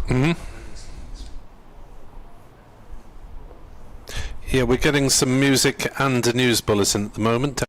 Yeah, we're getting some music and a news bulletin at the moment.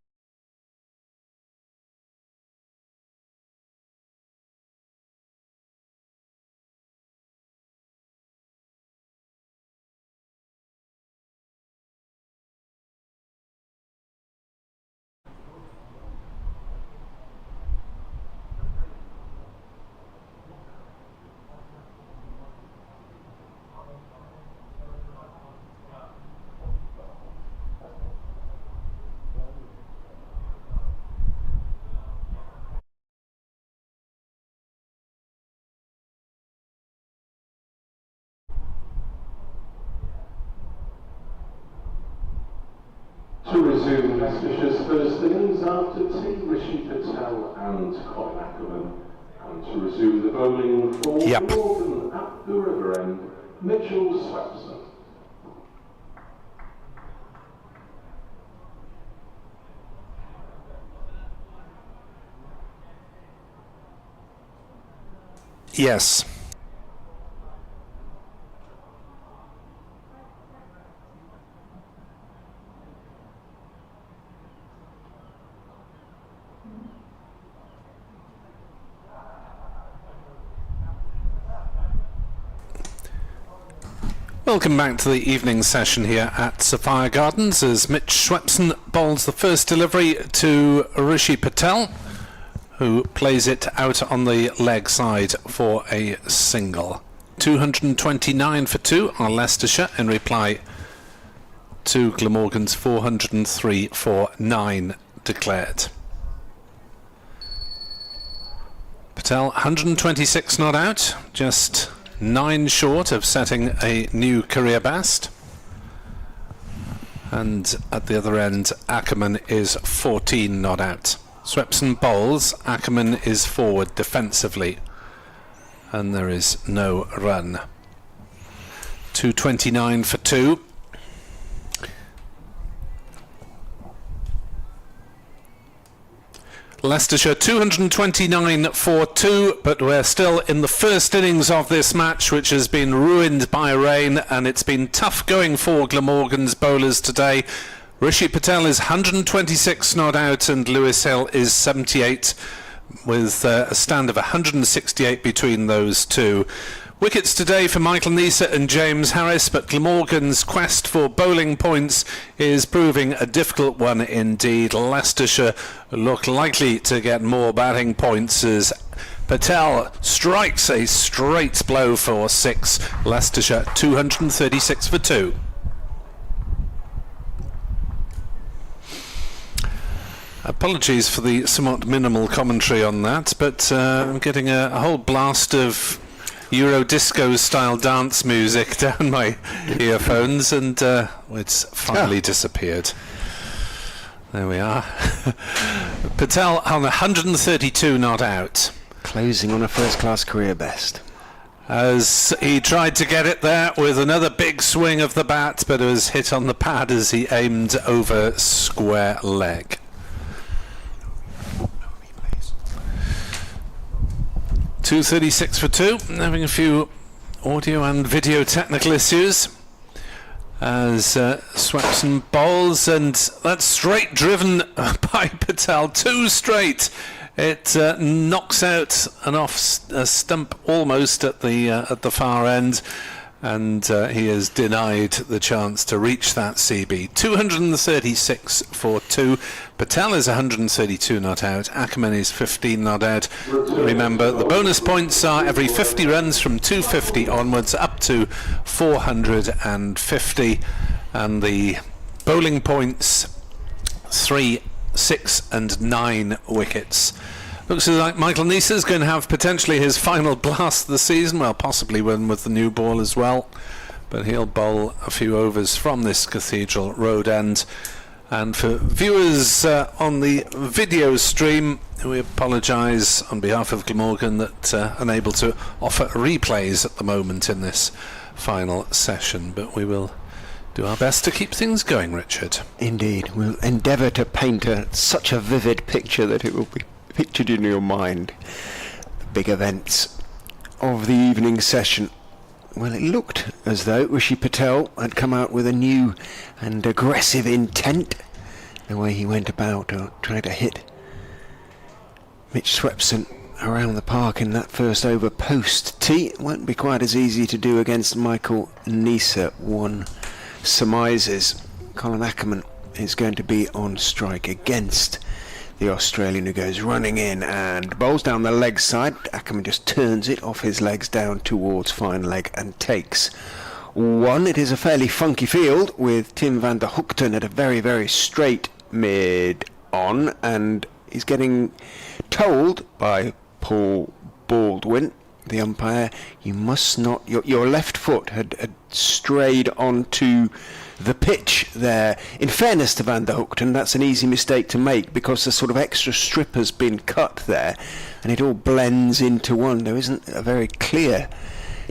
To resume Leicestershire's first innings after Patel and Colin Ackerman, and to resume the bowling for Glamorgan at the river end, Mitchell Swepson. Yes. Welcome back to the evening session here at Sophia Gardens as Mitch Swepson bowls the first delivery to Patel, who plays it out on the leg side for a single. 229 for 2 on Leicestershire in reply to Glamorgan's 403 for 9 declared. Patel 126 not out, just 9 short of setting a new career best. And at the other end, Ackerman is 14 not out. Swepson bowls, Ackerman is forward defensively, and there is no run. 229 for 2. Leicestershire 229 for 2, but we're still in the first innings of this match, which has been ruined by rain, and it's been tough going for Glamorgan's bowlers today. Patel is 126 not out and Lewis Hill is 78, with a stand of 168 between those two. Wickets today for Michael Neser and James Harris, but Glamorgan's quest for bowling points is proving a difficult one indeed. Leicestershire look likely to get more batting points as Patel strikes a straight blow for 6. Leicestershire 236 for 2. Apologies for the somewhat minimal commentary on that, but I'm getting a whole blast of Euro disco style dance music down my earphones, and it's finally disappeared. There we are. Patel on 132 not out. Closing on a first-class career best. As he tried to get it there with another big swing of the bat, but it was hit on the pad as he aimed over square leg. 236 for 2, having a few audio and video technical issues as Swepson bowls, and that's straight driven by Patel, 2 straight. It knocks out and off a stump almost at the far end, and he is denied the chance to reach that CB. 236 for 2. Patel is 132 not out. Ackerman is 15 not out. Remember, the bonus points are every 50 runs from 250 onwards up to 450, and the bowling points 3, 6 and 9 wickets. Looks like Michael Neser is going to have potentially his final blast of the season, well, possibly one with the new ball as well, but he'll bowl a few overs from this Cathedral Road end. And for viewers on the video stream, we apologise on behalf of Glamorgan that unable to offer replays at the moment in this final session, but we will do our best to keep things going, Richard. Indeed, we'll endeavour to paint such a vivid picture that it will be pictured in your mind. The big events of the evening session Well, it looked as though Rishi Patel had come out with a new and aggressive intent. The way he went about trying to hit Mitch Swepson around the park in that first over post tee. It won't be quite as easy to do against Michael Neser, one surmises. Colin Ackerman is going to be on strike against the Australian, who goes running in and bowls down the leg side. Ackerman just turns it off his legs down towards fine leg and takes one. It is a fairly funky field with Tim van der Hoogten at a very, very straight mid on, and he's getting told by Paul Baldwin, the umpire, you must not, your left foot had strayed onto the pitch there. In fairness to Van der Hoogten, that's an easy mistake to make because the sort of extra strip has been cut there and it all blends into one. There isn't a very clear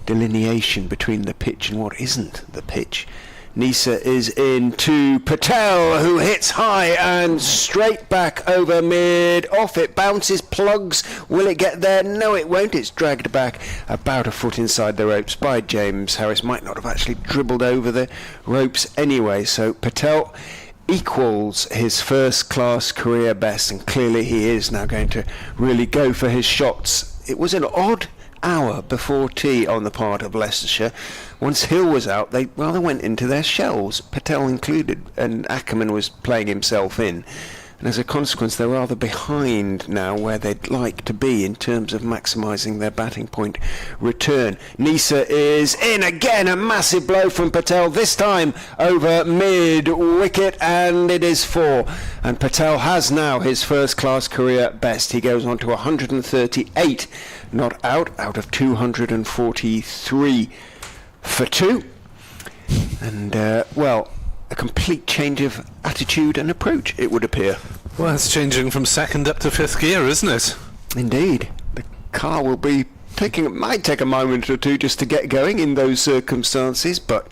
delineation between the pitch and what isn't the pitch. Neser is in to Patel, who hits high and straight back over mid off. It bounces, plugs. Will it get there? No, it won't. It's dragged back about a foot inside the ropes by James Harris. Might not have actually dribbled over the ropes anyway. So Patel equals his first class career best, and clearly he is now going to really go for his shots. It was an odd hour before tea on the part of Leicestershire. Once Hill was out, they rather went into their shells, Patel included, and Ackerman was playing himself in. And as a consequence, they're rather behind now where they'd like to be in terms of maximising their batting point return. Neser is in again, a massive blow from Patel, this time over mid-wicket, and it is 4. And Patel has now his first-class career best. He goes on to 138 not out of 243 for 2. And, well, a complete change of attitude and approach, it would appear. Well, it's changing from second up to fifth gear, isn't it? Indeed. The car will be might take a moment or two just to get going in those circumstances, but,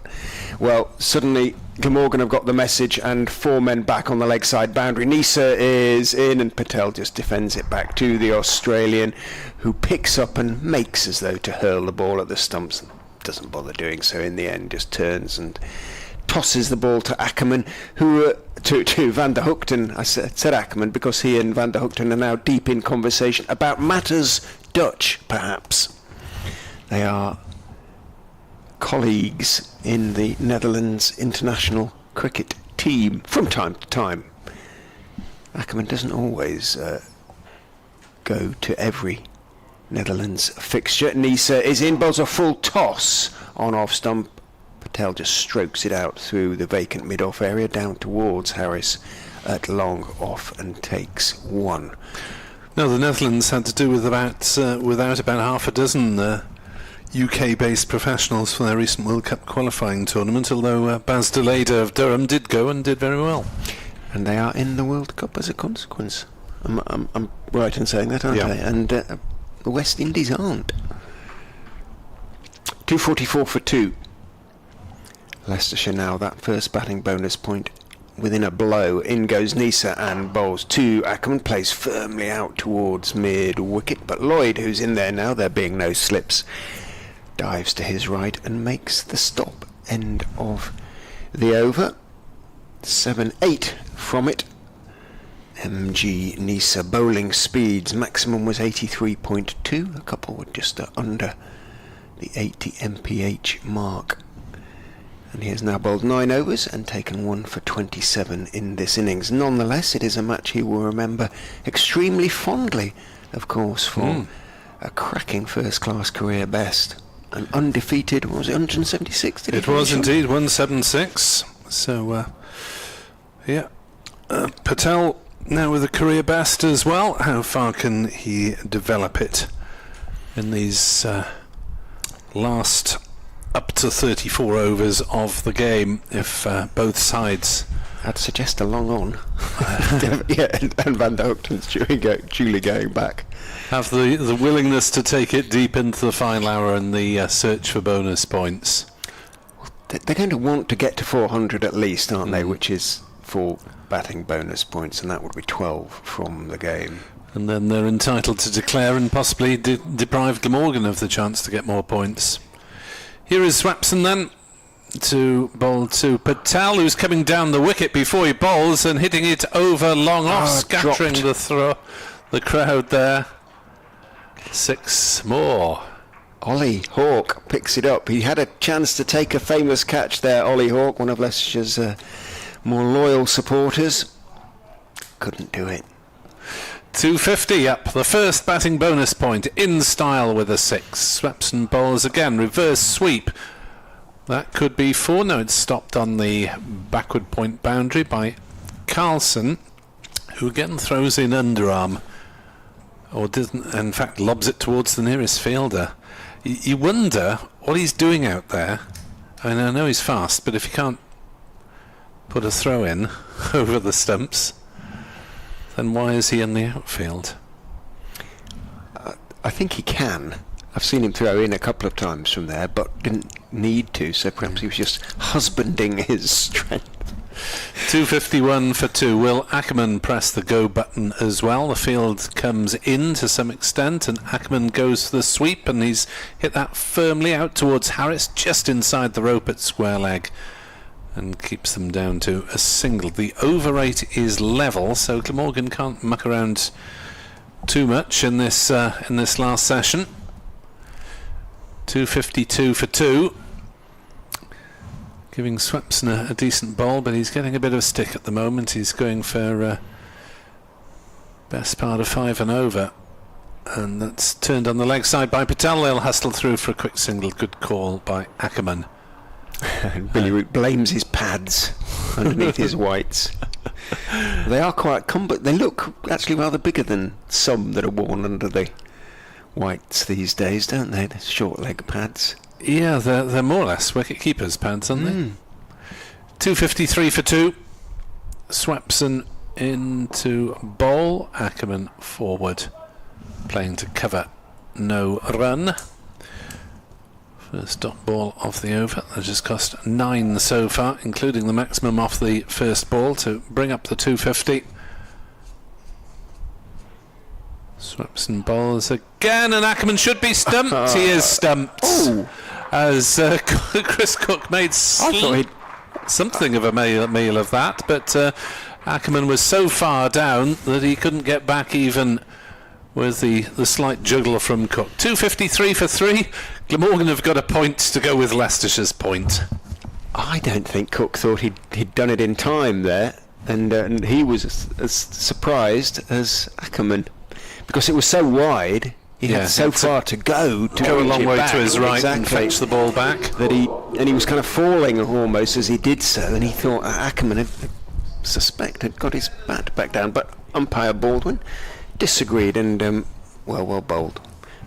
well, suddenly Glamorgan have got the message and 4 men back on the leg side boundary. Neser is in and Patel just defends it back to the Australian, who picks up and makes as though to hurl the ball at the stumps. Doesn't bother doing so in the end, just turns and tosses the ball to Ackerman, who to Van der Hoogten. I said Ackerman because he and Van der Hoogten are now deep in conversation about matters Dutch, perhaps. They are colleagues in the Netherlands international cricket team from time to time. Ackerman doesn't always go to every Netherlands fixture. Neser is in, bowls a full toss on off stump. Patel just strokes it out through the vacant mid-off area down towards Harris at long off and takes 1. No, the Netherlands had to do with without about half a dozen UK-based professionals for their recent World Cup qualifying tournament, although Bas de Leede of Durham did go and did very well. And they are in the World Cup as a consequence. I'm right in saying that, aren't I? And the West Indies aren't. 244 for 2. Leicestershire now, that first batting bonus point within a blow. In goes Neser and bowls 2. Ackerman plays firmly out towards mid-wicket, but Lloyd, who's in there now, there being no slips, dives to his right and makes the stop. End of the over. 7-8 from it. MG Neser bowling speeds, maximum was 83.2. A couple were just under the 80 mph mark. And he has now bowled 9 overs and taken 1 for 27 in this innings. Nonetheless, it is a match he will remember extremely fondly, of course, for a cracking first-class career best. An undefeated, what was it, 176? It was indeed, 176. So, yeah. Patel now with a career best as well. How far can he develop it in these last up to 34 overs of the game, if both sides... I'd suggest a long on. Yeah, and Van der Hoogten's duly going back. Have the willingness to take it deep into the final hour and the search for bonus points. They're going to want to get to 400 at least, aren't they, which is 4 batting bonus points, and that would be 12 from the game. And then they're entitled to declare and possibly deprive Glamorgan of the chance to get more points. Here is Swepson then to bowl to Patel, who's coming down the wicket before he bowls and hitting it over long off, scattering the crowd there. 6 more. Ollie Hawke picks it up. He had a chance to take a famous catch there, Ollie Hawke, one of Leicestershire's more loyal supporters. Couldn't do it. 250 up, the first batting bonus point, in style with a 6. Swepson bowls again, reverse sweep. That could be 4. No, it's stopped on the backward point boundary by Carlson, who again throws in underarm, or doesn't, in fact lobs it towards the nearest fielder. You wonder what he's doing out there. I mean, I know he's fast, but if he can't put a throw in over the stumps, then why is he in the outfield? I think he can. I've seen him throw in a couple of times from there, but didn't need to, so perhaps he was just husbanding his strength. 251 for 2. Will Ackerman press the go button as well? The field comes in to some extent, and Ackerman goes for the sweep, and he's hit that firmly out towards Harris, just inside the rope at square leg, and keeps them down to a single. The over rate is level, so Glamorgan can't muck around too much in this last session. 252 for 2. Giving Swepson a decent bowl, but he's getting a bit of stick at the moment. He's going for best part of 5 and over, and that's turned on the leg side by Patel. They'll hustle through for a quick single. Good call by Ackerman. Billy Root blames his pads underneath his whites. They are quite they look actually rather bigger than some that are worn under the whites these days, don't they? The short leg pads. Yeah, they're more or less wicket keepers pads, aren't they? 253 for 2. Swepson into bowl. Ackerman forward, playing to cover no run. First dot ball off the over. That just cost 9 so far, including the maximum off the first ball, to bring up the 250. Swepson bowls again, and Ackerman should be stumped. He is stumped. As Chris Cook made something of a meal of that, but Ackerman was so far down that he couldn't get back even with the slight juggle from Cook. 253 for 3. Glamorgan have got a point to go with Leicestershire's point. I don't think Cook thought he'd done it in time there, and he was as surprised as Ackerman, because it was so wide. He had so far to go a long way to his right and fetch the ball back. That he was kind of falling almost as he did so, and he thought Ackerman had got his bat back down, but umpire Baldwin disagreed, and well bowled.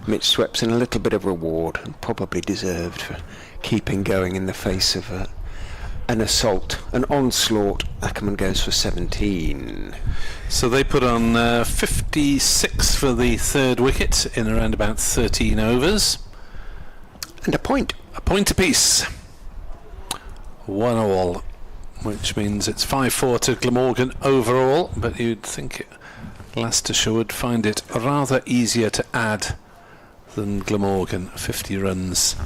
Mitch Swepson a little bit of reward, and probably deserved, for keeping going in the face of an assault, an onslaught. Ackerman goes for 17. So they put on 56 for the third wicket in around about 13 overs. And a point. A point apiece. 1-1, which means it's 5-4 to Glamorgan overall, but you'd think Leicestershire would find it rather easier to add than Glamorgan. 50 runs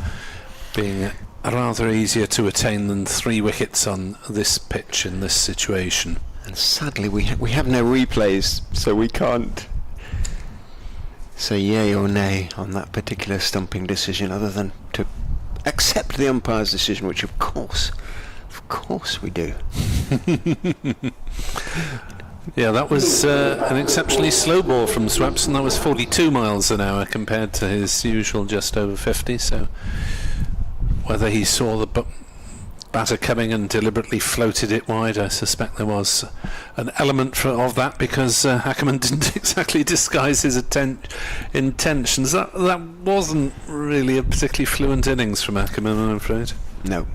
being rather easier to attain than 3 wickets on this pitch in this situation. And sadly we have no replays, so we can't say yay or nay on that particular stumping decision, other than to accept the umpire's decision, which of course we do. Yeah, that was an exceptionally slow ball from Swepson. That was 42 miles an hour compared to his usual just over 50, so whether he saw the batter coming and deliberately floated it wide, I suspect there was an element of that, because Ackerman didn't exactly disguise his intentions. That wasn't really a particularly fluent innings from Ackerman, I'm afraid. No.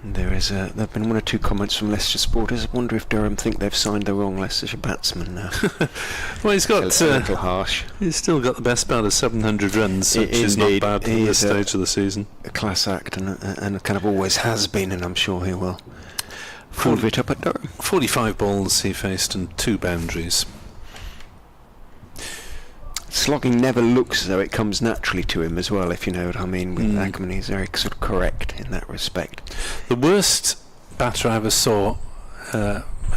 And there have been 1 or 2 comments from Leicester supporters. I wonder if Durham think they've signed the wrong Leicestershire batsman now. Well, he's got a little harsh. He's still got the best part of 700 runs, which is not bad for this stage of the season. A class act, and kind of always has been, and I'm sure he will prove it up at Durham. 45 balls he faced and 2 boundaries. slogging never looks as though it comes naturally to him as well, if you know what I mean. With Ackerman, he's very sort of correct in that respect. The worst batter I ever saw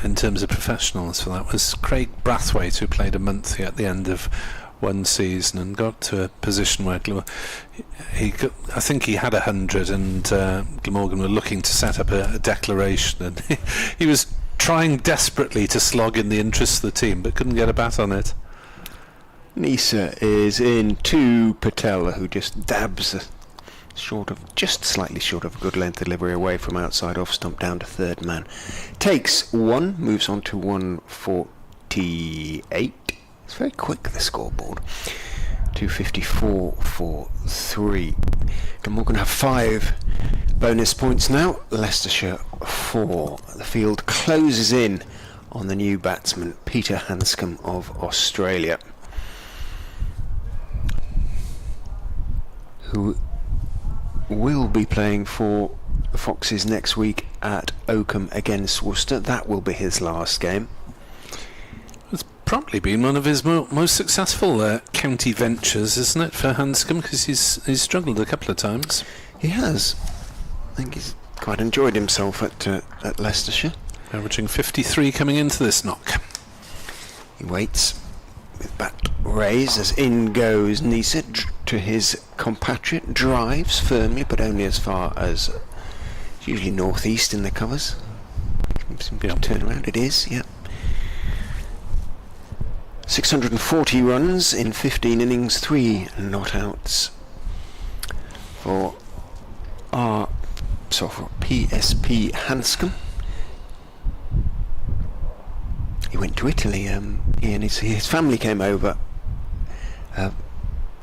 in terms of professionals for that was Craig Brathwaite, who played a month at the end of one season and got to a position where I think he had 100, and Glamorgan were looking to set up a declaration, and he was trying desperately to slog in the interests of the team but couldn't get a bat on it. Neser is in to Patel, who just dabs just slightly short of a good length delivery away from outside off stump down to third man. Takes one, moves on to 148. It's very quick, the scoreboard. 254 for 3. Glamorgan have 5 bonus points now. Leicestershire 4. The field closes in on the new batsman Peter Handscomb of Australia, who will be playing for the Foxes next week at Oakham against Worcester. That will be his last game. It's probably been one of his most successful county ventures, isn't it, for Handscomb, because he's struggled a couple of times. He has. I think he's quite enjoyed himself at Leicestershire. Averaging 53 coming into this knock. He waits with bat raised as in goes Neser to his compatriot. Drives firmly, but only as far as usually northeast in the covers. Yep. Turn around, it is, yeah. 640 runs in 15 innings, 3 not outs for PSP Handscomb. He went to Italy. He and his family came over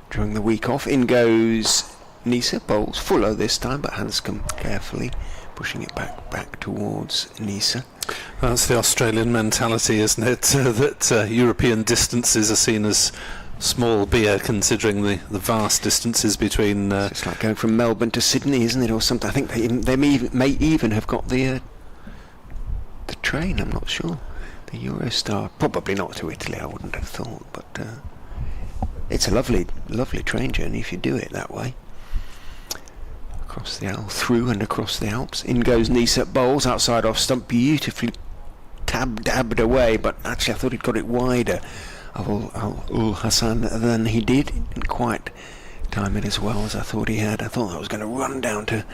during the week off. In goes Neser, bowls Fuller this time, but Handscomb carefully pushing it back towards Neser. That's the Australian mentality, isn't it? That European distances are seen as small beer, considering the vast distances between. It's like going from Melbourne to Sydney, isn't it, or something? I think they may even have got the train. I'm not sure. The Eurostar, probably not to Italy, I wouldn't have thought, but it's a lovely train journey if you do it that way. Across the through and across the Alps. In goes Neser, bowls outside off stump, beautifully dabbed away, but actually I thought he'd got it wider of Ul Hassan than he did. Didn't quite time it as well as I thought he had. I thought that was going to run down to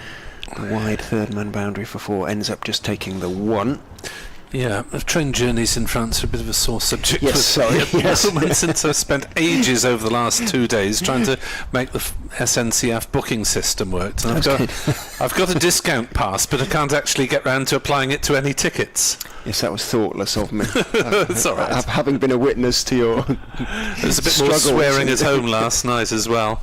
the wide third man boundary for 4. Ends up just taking the 1. Yeah, train journeys in France are a bit of a sore subject. Yes, sorry. Yes. Since I've spent ages over the last 2 days trying to make the SNCF booking system work. And I've got a discount pass, but I can't actually get round to applying it to any tickets. Yes, that was thoughtless of me. It's all right. Having been a witness to your There's a bit more swearing at home last night as well.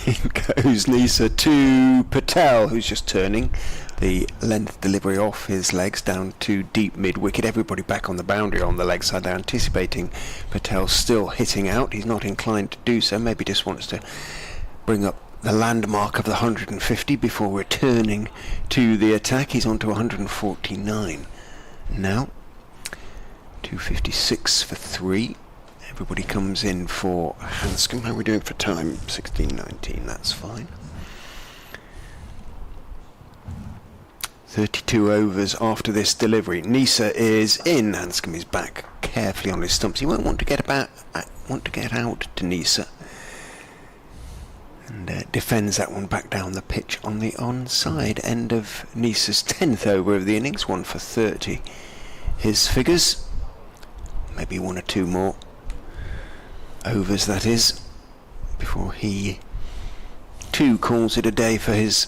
In goes Neser to Patel, who's just turning. The length delivery off his legs down to deep mid-wicket. Everybody back on the boundary on the leg side. They're anticipating Patel still hitting out. He's not inclined to do so. Maybe just wants to bring up the landmark of the 150 before returning to the attack. He's on to 149 now. 256 for 3. Everybody comes in for Handscomb. How are we doing for time? 16:19. That's fine. 32 overs after this delivery. Neser is in. Handscomb is back carefully on his stumps. He won't want to get out to Neser, and defends that one back down the pitch on the onside. End of Neser's 10th over of the innings. 1 for 30. His figures. Maybe 1 or 2 more overs, that is, before he too calls it a day for his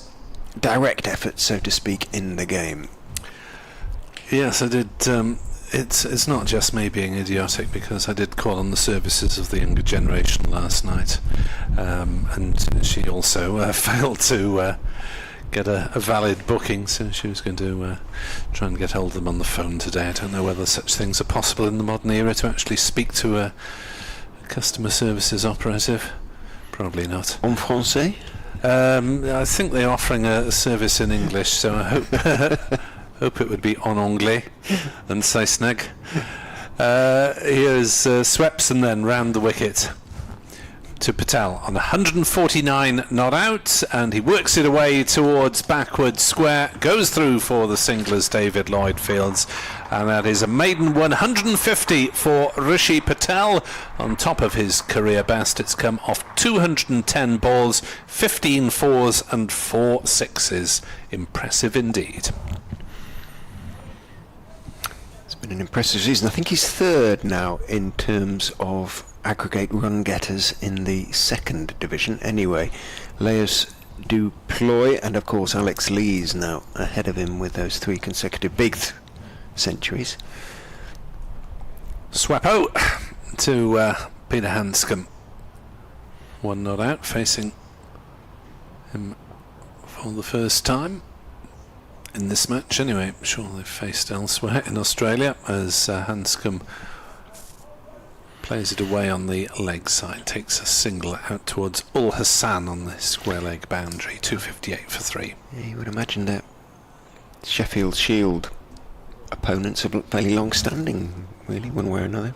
direct effort, so to speak, in the game. Yes, I did. It's not just me being idiotic, because I did call on the services of the younger generation last night, and she also failed to get a valid booking, so she was going to try and get hold of them on the phone today. I don't know whether such things are possible in the modern era, to actually speak to a customer services operative. Probably not. En français? I think they're offering a service in English, so I hope it would be en anglais and Saisneg. Here's Swepson then round the wicket. to Patel on 149 not out, and he works it away towards backward square, goes through for the singlers David Lloyd Fields, and that is a maiden 150 for Rishi Patel, on top of his career best. It's come off 210 balls, 15 fours and 4 sixes. Impressive indeed. It's been an impressive season. I think he's third now in terms of aggregate run getters in the second division. Anyway, Leos du Ploy and of course Alex Lees now ahead of him with those 3 consecutive big centuries. Swapo to Peter Handscomb. 1 not out, facing him for the first time in this match. Anyway, I'm sure they've faced elsewhere in Australia as Handscomb plays it away on the leg side, takes a single out towards Ul Hassan on the square leg boundary. 258 for 3. Yeah, you would imagine that Sheffield Shield opponents are fairly long-standing, really, one way or another.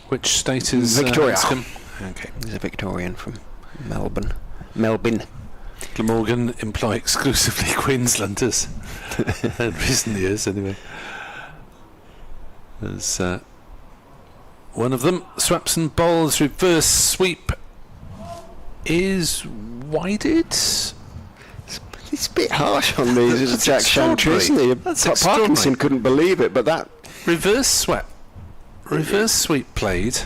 Which state is Victoria? Handscomb? Okay. He's a Victorian from Melbourne. Glamorgan employ exclusively Queenslanders in recent years, anyway. There's one of them. Swapson bowls, reverse sweep is wided. It's a bit harsh on these as a Jack Chantry, isn't he? Parkinson couldn't believe it, but that reverse sweep played,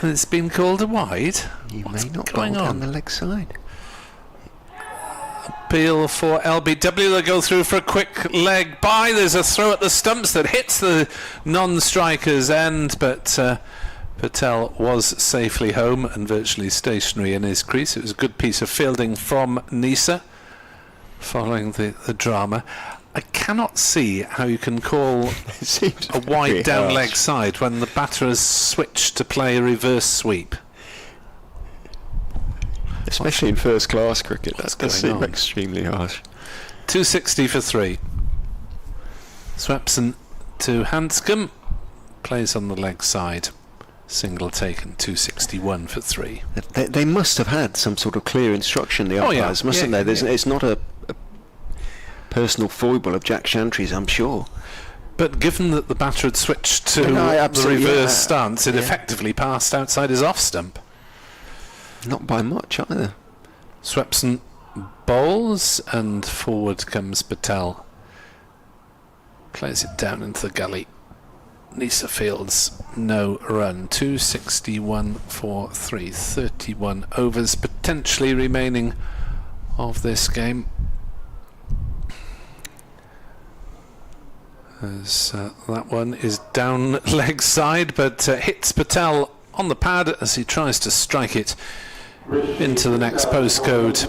and it's been called a wide. You What's may not going bowl on? down the leg side. Appeal for LBW. They'll go through for a quick leg by. There's a throw at the stumps that hits the non-striker's end, but Patel was safely home and virtually stationary in his crease. It was a good piece of fielding from Neser following the drama. I cannot see how you can call a wide down leg side when the batter has switched to play a reverse sweep. Especially in first class cricket, that does seem on? extremely harsh. 260 for 3. Swapson to Handscomb, plays on the leg side. Single taken, 261 for 3. They must have had some sort of clear instruction, the umpires, mustn't they? It's not a personal foible of Jack Chantry's, I'm sure. But given that the batter had switched to the reverse stance, it effectively passed outside his off stump. Not by much either. Swapson bowls and forward comes Patel. Plays it down into the gully. Neser Fields, no run. 261 for 3. 31 overs potentially remaining of this game. As that one is down leg side, but hits Patel on the pad as he tries to strike it into the next postcode.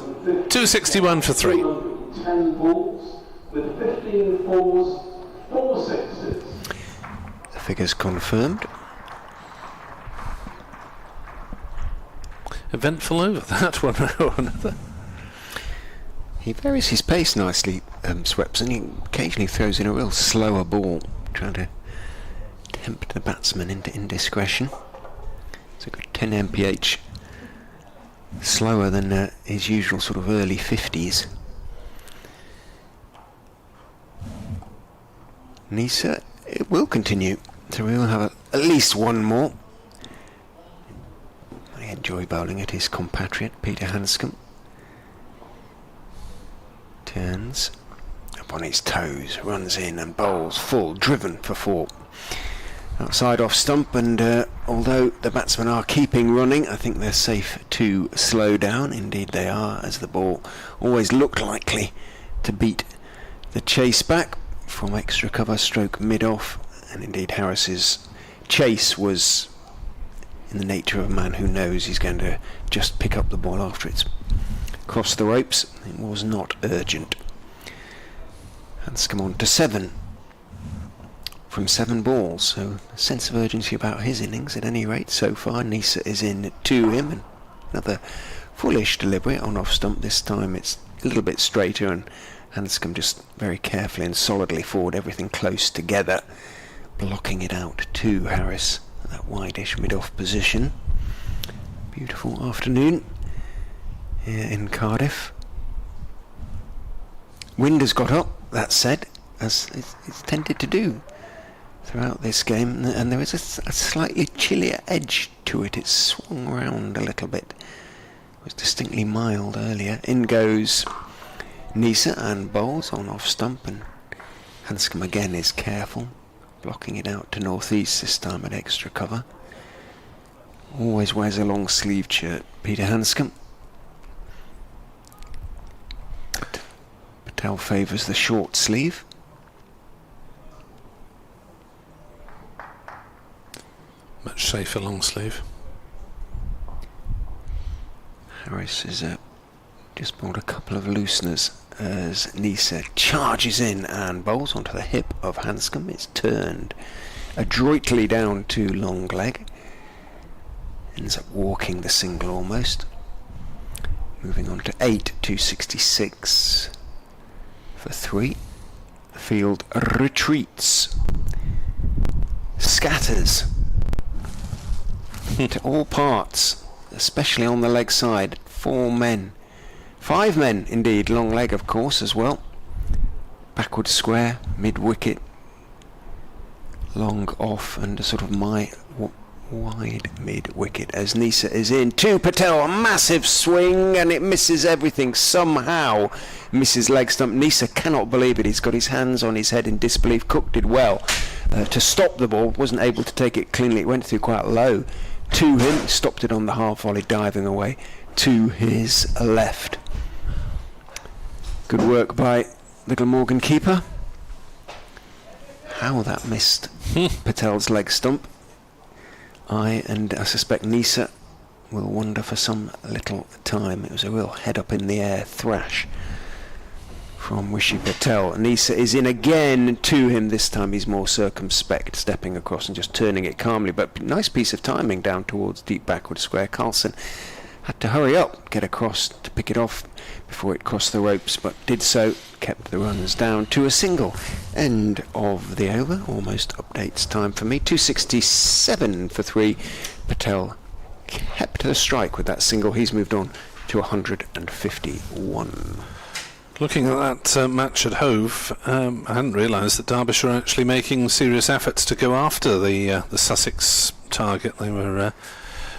261 for 3. 10 balls with 15 fours, 4 sixes. The figures confirmed. Eventful over that one or another. He varies his pace nicely, Swepson. He occasionally throws in a real slower ball, trying to tempt the batsman into indiscretion. It's a good 10 mph slower than his usual sort of early 50s. Neser, it will continue, so we will have at least one more. I enjoy bowling at his compatriot Peter Handscomb. Turns up on his toes, runs in and bowls full, driven for 4. Outside off stump, and although the batsmen are keeping running, I think they're safe to slow down. Indeed they are, as the ball always looked likely to beat the chase back from extra cover stroke mid-off, and indeed Harris's chase was in the nature of a man who knows he's going to just pick up the ball after it's crossed the ropes. It was not urgent. Handscomb on to 7 from 7 balls, so a sense of urgency about his innings at any rate so far. Neser is in to him, and another fullish delivery on off stump. This time it's a little bit straighter, and Handscomb just very carefully and solidly forward, everything close together, blocking it out to Harris at that wide-ish mid-off position. Beautiful afternoon here in Cardiff. Wind has got up, that said, as it's tended to do throughout this game, and there is a slightly chillier edge to it. It's swung round a little bit. It was distinctly mild earlier. In goes Neser and bowls on off stump, and Handscomb again is careful, blocking it out to northeast this time at extra cover. Always wears a long sleeved shirt, Peter Handscomb. Patel favours the short sleeve. Much safer long sleeve. Harris has just brought a couple of looseners as Neser charges in and bowls onto the hip of Handscomb. It's turned adroitly down to long leg. Ends up walking the single almost. Moving on to 8, 266 for 3. The field retreats. Scatters to all parts, especially on the leg side. 4 men. 5 men indeed, long leg of course as well. Backward square, mid wicket, long off, and a sort of wide mid wicket as Neser is in to Patel. A massive swing, and it misses everything. Somehow misses leg stump. Neser cannot believe it. He's got his hands on his head in disbelief. Cook did well to stop the ball, wasn't able to take it cleanly. It went through quite low to him, stopped it on the half volley, diving away to his left. Good work by the Glamorgan keeper. How that missed Patel's leg stump. I suspect Neser will wonder for some little time. It was a real head up in the air thrash from Rishi Patel. Neser is in again to him. This time he's more circumspect, stepping across and just turning it calmly. But nice piece of timing down towards deep backward square. Carlson had to hurry up, get across to pick it off before it crossed the ropes, but did so, kept the runners down to a single. End of the over, almost updates time for me. 267 for 3. Patel kept the strike with that single. He's moved on to 151. Looking at that match at Hove, I hadn't realised that Derbyshire were actually making serious efforts to go after the Sussex target they were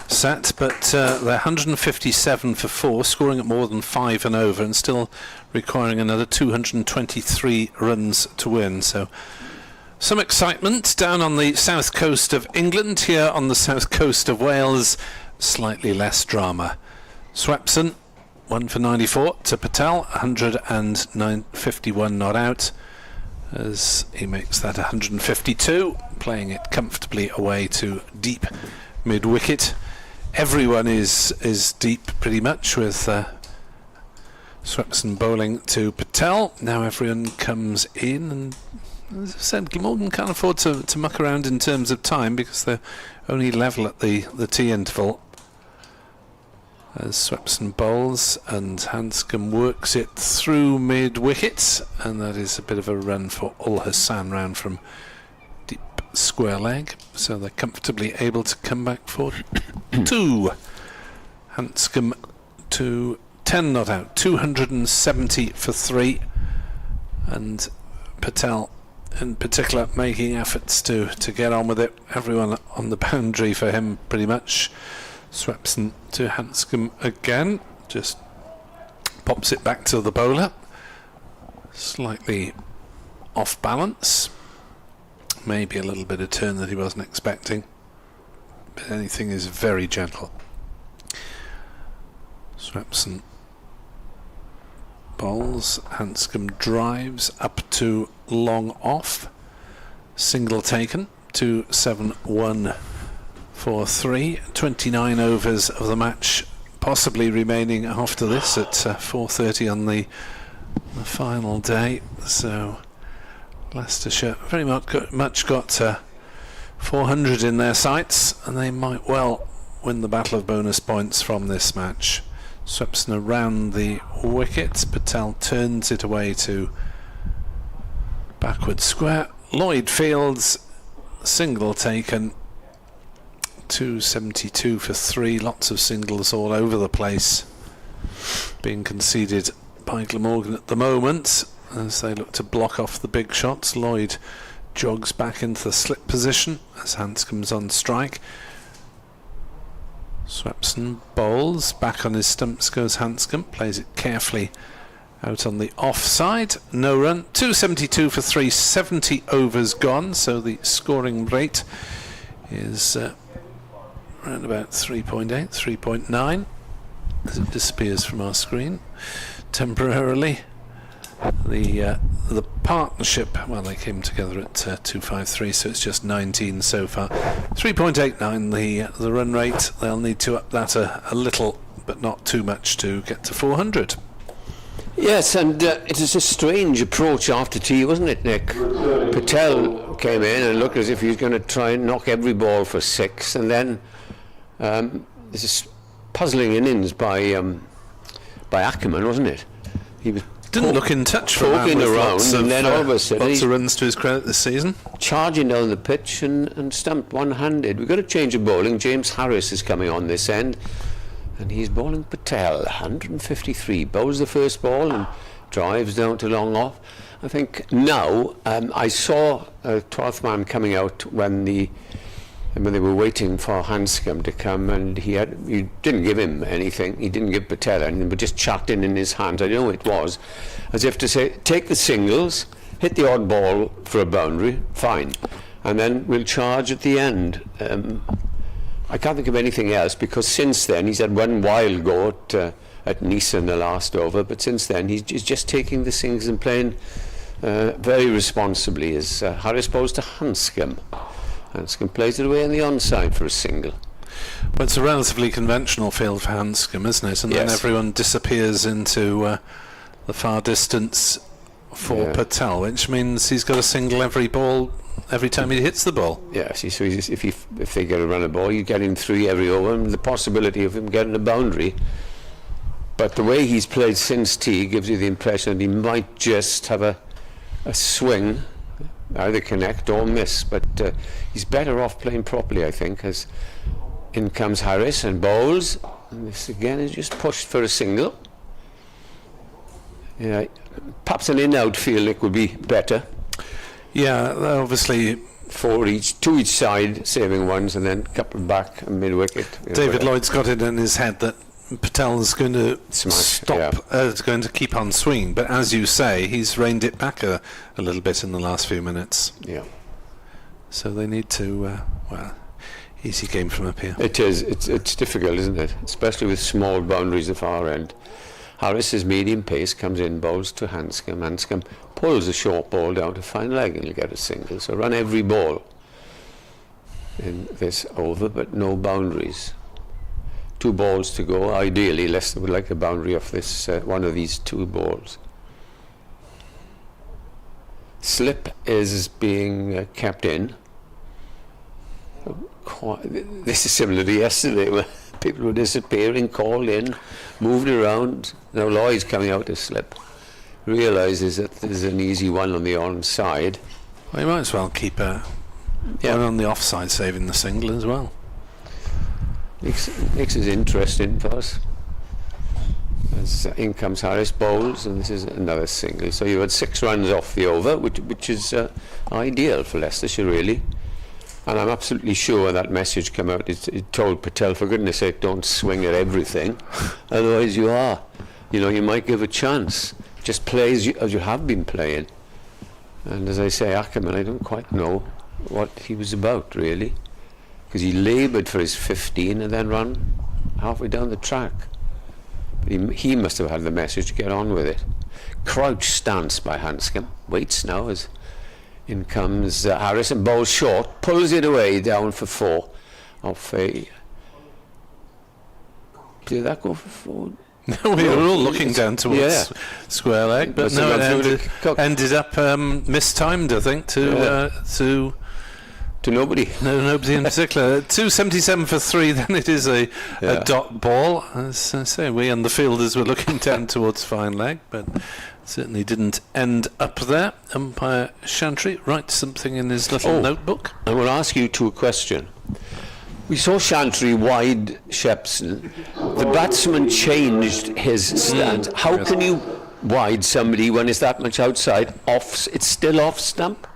set, but they're 157 for 4, scoring at more than 5 and over, and still requiring another 223 runs to win. So some excitement down on the south coast of England. Here on the south coast of Wales, slightly less drama. Swepson 1 for 94 to Patel, 151 not out, as he makes that 152, playing it comfortably away to deep mid wicket. Everyone is deep pretty much, with Swepson bowling to Patel. Now everyone comes in, and as I said, Glamorgan can't afford to muck around in terms of time, because they're only level at the tea interval. As Swepson bowls and Handscomb works it through mid wicket, and that is a bit of a run for Ul Hassan round from deep square leg, so they're comfortably able to come back for 2. Handscomb to 10 not out, 270 for 3, and Patel in particular making efforts to get on with it. Everyone on the boundary for him pretty much. Swepson to Handscomb again, just pops it back to the bowler, slightly off balance, maybe a little bit of turn that he wasn't expecting, but anything is very gentle. Swepson bowls, Handscomb drives up to long off, single taken, 271 for 3. 29 overs of the match possibly remaining after this at 4:30 on the final day, so Leicestershire very much got 400 in their sights, and they might well win the battle of bonus points from this match. Swepson around the wicket, Patel turns it away to backward square. Lloyd Fields, single taken 272 for 3, lots of singles all over the place being conceded by Glamorgan at the moment as they look to block off the big shots. Lloyd jogs back into the slip position as Handscomb's on strike. Swepson bowls, back on his stumps goes Handscomb, plays it carefully out on the offside. No run, 272 for 3, 70 overs gone, so the scoring rate is around about 3.8, 3.9 as it disappears from our screen temporarily. The partnership, well, they came together at 253, so it's just 19 so far. 3.89 the run rate. They'll need to up that a little, but not too much to get to 400. Yes, and it is a strange approach after tea, wasn't it, Nick? Patel came in and looked as if he was going to try and knock every ball for 6, and then this is puzzling innings by Ackerman, wasn't it? He was didn't look in touch for poking around, and then all of a sudden lots of runs to his credit this season, charging down the pitch and stumped one-handed. We've got to change of bowling. James Harris is coming on this end, and he's bowling Patel, 153. Bowls the first ball and drives down to long off. I think now I saw a 12th man coming out when they were waiting for Handscomb to come, and he didn't give him anything. He didn't give Patel anything, but just chatting in his hands. I know it was as if to say, take the singles, hit the odd ball for a boundary, fine, and then we'll charge at the end. I can't think of anything else, because since then he's had one wild go at Neser in the last over, but since then he's just taking the singles and playing very responsibly as Harris bowls to Handscomb. Handscomb plays it away on the onside for a single. Well, it's a relatively conventional field for Handscomb, isn't it? And yes. Then everyone disappears into the far distance for Patel, which means he's got a single every time he hits the ball. Yes, so if they get a run a ball, you get him 3 every over, and the possibility of him getting a boundary. But the way he's played since tea gives you the impression that he might just have a swing, either connect or miss, but he's better off playing properly, I think, as in comes Harris and bowls, and this again is just pushed for a single. Yeah, perhaps an in-out field would be better. Yeah, obviously 4 each, 2 each side, saving ones, and then a couple back and mid-wicket. David Lloyd's got it in his head that Patel's going to going to keep on swinging, but as you say, he's reined it back a little bit in the last few minutes. Yeah. So they need to, easy game from up here. It is. It's difficult, isn't it? Especially with small boundaries at far end. Harris's medium pace comes in, bowls to Handscomb. Handscomb pulls a short ball down to fine leg and he'll get a single. So run every ball in this over, but no boundaries. 2 balls to go. Ideally, Leicester would like a boundary off this one of these 2 balls. Slip is being kept in. This is similar to yesterday, where people were disappearing, called in, moved around. Now Lloyd's coming out to slip. Realises that there's an easy one on the onside. Well, you might as well keep one on the offside, saving the single as well. Makes it interesting for us. As in comes Harris, bowls, and this is another single. So you had 6 runs off the over, which is ideal for Leicestershire, really. And I'm absolutely sure that message came out. It told Patel, for goodness sake, don't swing at everything, otherwise you might give a chance. Just play as you have been playing. And as I say, Ackerman, I don't quite know what he was about, really, because he laboured for his 15 and then ran halfway down the track. But he must have had the message to get on with it. Crouch stance by Handscomb. Waits now as in comes Harris and bowls short, pulls it away down for 4 off a... Did that go for 4? No, we were all looking down towards square leg, but no, it ended up mistimed, I think, to nobody. No, nobody in particular. 277 for 3, then it is a dot ball. As I say, we and the fielders were looking down towards fine leg, but certainly didn't end up there. Umpire Chantry writes something in his little notebook. I will ask you 2 questions. We saw Chantry wide Shepson. The batsman changed his stance. How can you wide somebody when it's that much outside? Off, it's still off stump.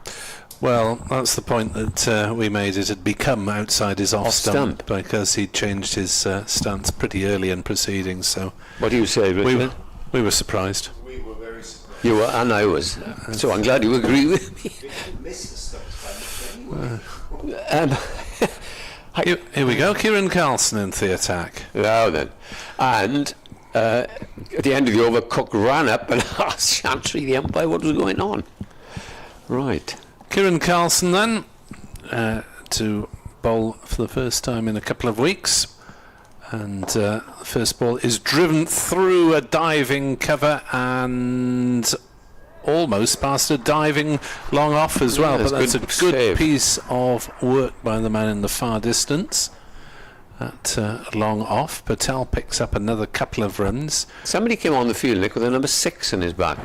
Well, that's the point that we made. It had become outside his off stump because he changed his stance pretty early in proceedings. So, what do you say, Richard? We were surprised. We were very surprised. You were, and I was. So I'm glad you agree with me. We didn't miss the stumps anyway. Here we go, Kieran Carlson into the attack. Now then. And at the end of the over, Cook ran up and asked Chantry, the umpire, what was going on. Right. Kieran Carlson then to bowl for the first time in a couple of weeks. And the first ball is driven through a diving cover and almost past a diving long off as well, but that's a good piece of work by the man in the far distance. At long off, Patel picks up another couple of runs. Somebody came on the field, Nick, with a number 6 in his back.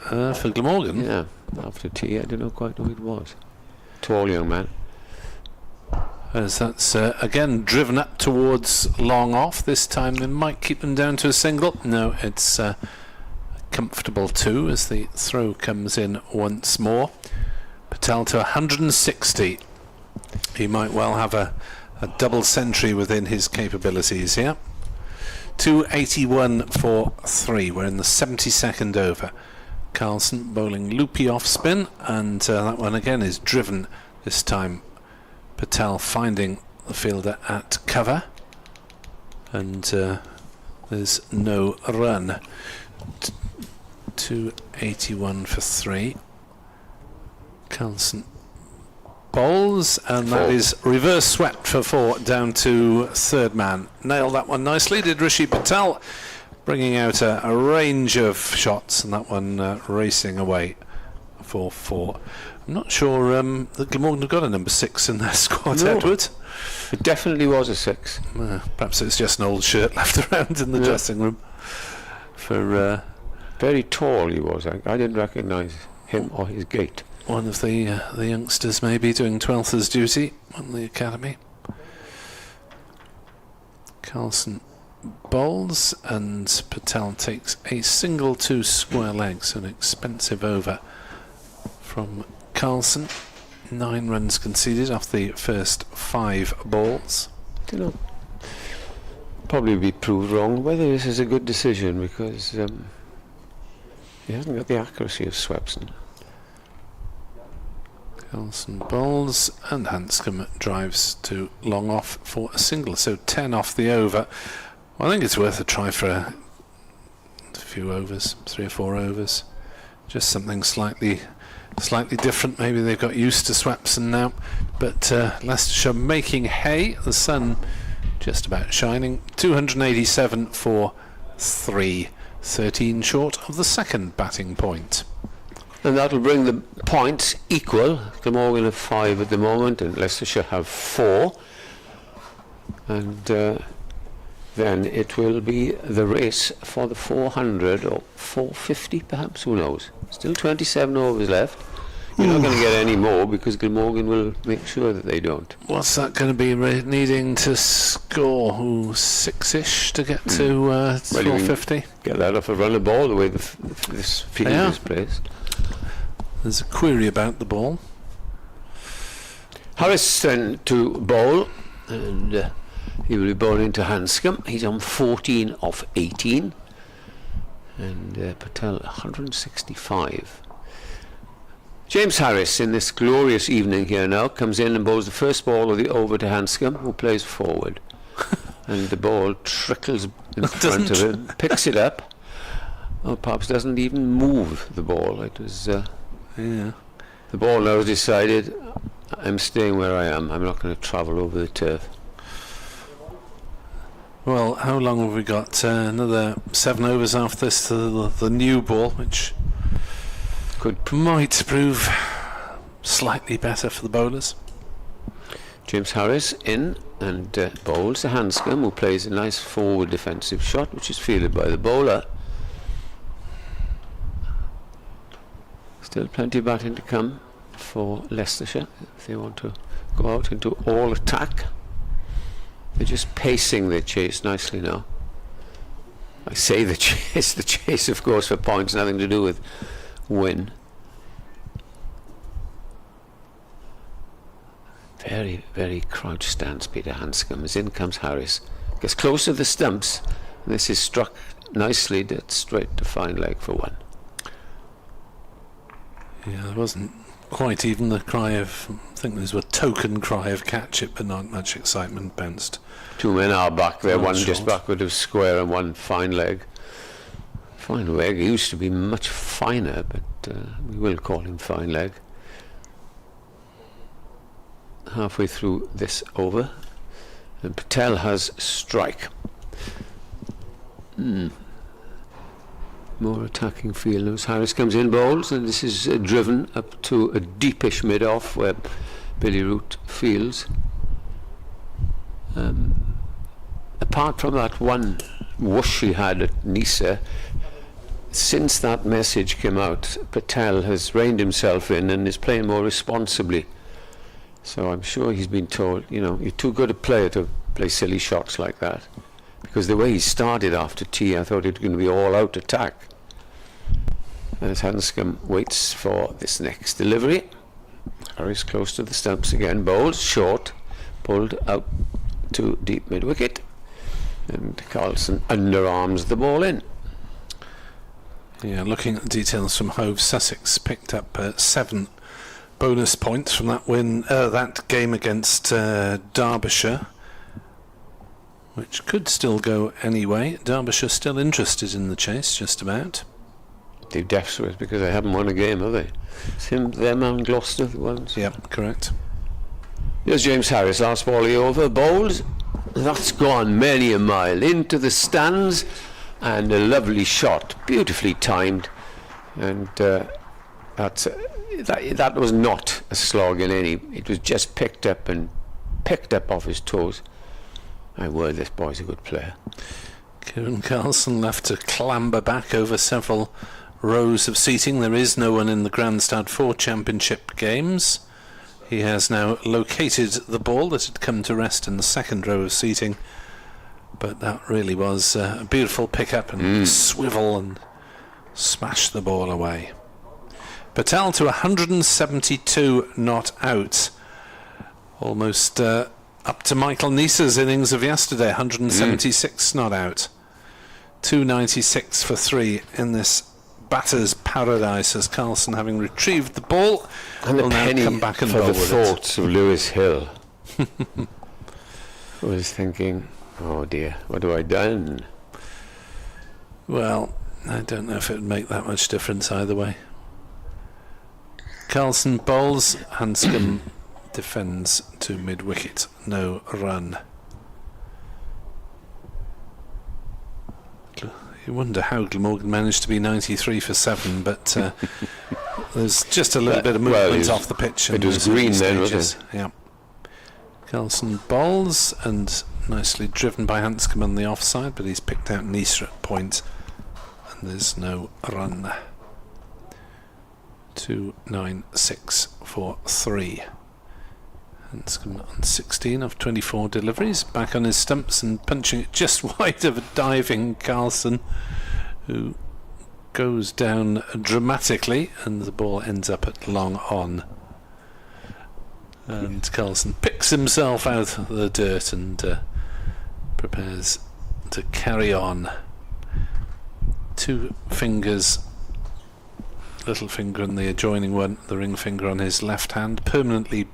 For Glamorgan? Yeah, after tea, I don't know quite who it was. Tall young man. As that's again driven up towards long off. This time they might keep them down to a single. No, it's comfortable too as the throw comes in once more. Patel to 160. He might well have a double century within his capabilities here. 281 for 3. We're in the 72nd over. Carlson bowling loopy off spin, and that one again is driven this time. Patel finding the fielder at cover, and there's no run. 281 for 3. Carlson bowls, and that is reverse swept for 4 down to third man. Nailed that one nicely, did Rishi Patel, bringing out a range of shots, and that one racing away for 4. I'm not sure that Glamorgan have got a number 6 in their squad, no. Edward. It definitely was a 6. Perhaps it's just an old shirt left around in the dressing room. For very tall he was. I didn't recognise him or his gait. One of the youngsters maybe doing 12th's duty on the academy. Carlson bowls, and Patel takes a single 2 square legs, an expensive over from Carlson. 9 runs conceded off the first 5 balls. You know, probably be proved wrong whether this is a good decision, because he hasn't got the accuracy of Swepson. Carlson bowls, and Handscomb drives to long off for a single, so 10 off the over. Well, I think it's worth a try for a few overs, 3 or 4 overs. Just something slightly different. Maybe they've got used to Swepson now, but Leicestershire making hay. The sun just about shining. 287 for 3, 13 short of the second batting point. And that'll bring the points equal. Glamorgan have 5 at the moment, and Leicestershire have 4. And then it will be the race for the 400 or 450 perhaps, who knows. Still 27 overs left. You're not going to get any more, because Glamorgan will make sure that they don't. What's that going to be? Needing to score 6-ish to get to 450? Get that off a run of ball, the way this field is placed. There's a query about the ball. Harris then to bowl, and he will be bowling to Handscomb. He's on 14 off 18, and Patel 165. James Harris, in this glorious evening here now, comes in and bowls the first ball of the over to Handscomb, who plays forward. And the ball trickles in front of him, picks it up. Oh, perhaps doesn't even move the ball. It was the ball now has decided, I'm staying where I am. I'm not going to travel over the turf. Well, how long have we got? Another 7 overs after this to the new ball, which might prove slightly better for the bowlers. James Harris in and bowls to Handscomb, who plays a nice forward defensive shot, which is fielded by the bowler. Still plenty of batting to come for Leicestershire if they want to go out into all attack. They're just pacing their chase nicely now. I say the chase of course for points, nothing to do with win. Very, very crouched stance Peter Handscomb, as in comes Harris. Gets close to the stumps, and this is struck nicely, dead straight to fine leg for one. Yeah, there wasn't quite even the cry of, I think there's a token cry of catch it, but not much excitement. Bounced. Two men are back there, one Short. just backward of square and one fine leg. Fine leg used to be much finer, but we will call him fine leg. Halfway through this over, and Patel has strike. More attacking field as Harris comes in, bowls, and this is driven up to a deepish mid-off where Billy Root fields. Apart from that one whoosh he had at Neser, since that message came out, Patel has reined himself in and is playing more responsibly. So I'm sure he's been told, you know, you're too good a player to play silly shots like that. Because the way he started after tea, I thought it was going to be all-out attack. As Handscomb waits for this next delivery. Harris close to the stumps again, bowls short, pulled out to deep mid-wicket, and Carlson underarms the ball in. Yeah, looking at the details from Hove, Sussex picked up 7 bonus points from that win, that game against Derbyshire, which could still go anyway. Derbyshire still interested in the chase, just about. They're desperate because they haven't won a game, have they? It's them and Gloucester, the ones. Yep, correct. Here's James Harris, last volley over, bowls. That's gone many a mile into the stands, and a lovely shot, beautifully timed, and that was not a slog in any. It was just picked up off his toes. My word, this boy's a good player. Kieran Carlson left to clamber back over several rows of seating. There is no one in the Grandstand 4 Championship games. He has now located the ball that had come to rest in the second row of seating, but that really was a beautiful pick-up and swivel and smash the ball away. Patel to 172 not out, almost up to Michael Neser's innings of yesterday, 176 not out. 296 for 3 in this batter's paradise, as Carlson, having retrieved the ball, and will a now penny come back and for bowl the with thoughts of Lewis Hill. I was thinking, oh dear, what have I done? Well, I don't know if it would make that much difference either way. Carlson bowls, Handscomb defends to mid-wicket, no run. You wonder how Glamorgan managed to be 93 for 7, but there's just a little bit of movement off the pitch. It was green then, wasn't it? Yeah. Carlson bowls, and nicely driven by Handscomb on the offside, but he's picked out Neser at point, and there's no run. 296 for 3. Handscomb on 16 of 24 deliveries, back on his stumps and punching it just wide of a diving Carlson, who goes down dramatically, and the ball ends up at long on. And Carlson picks himself out of the dirt and prepares to carry on. 2 fingers, little finger and the adjoining one, the ring finger on his left hand, permanently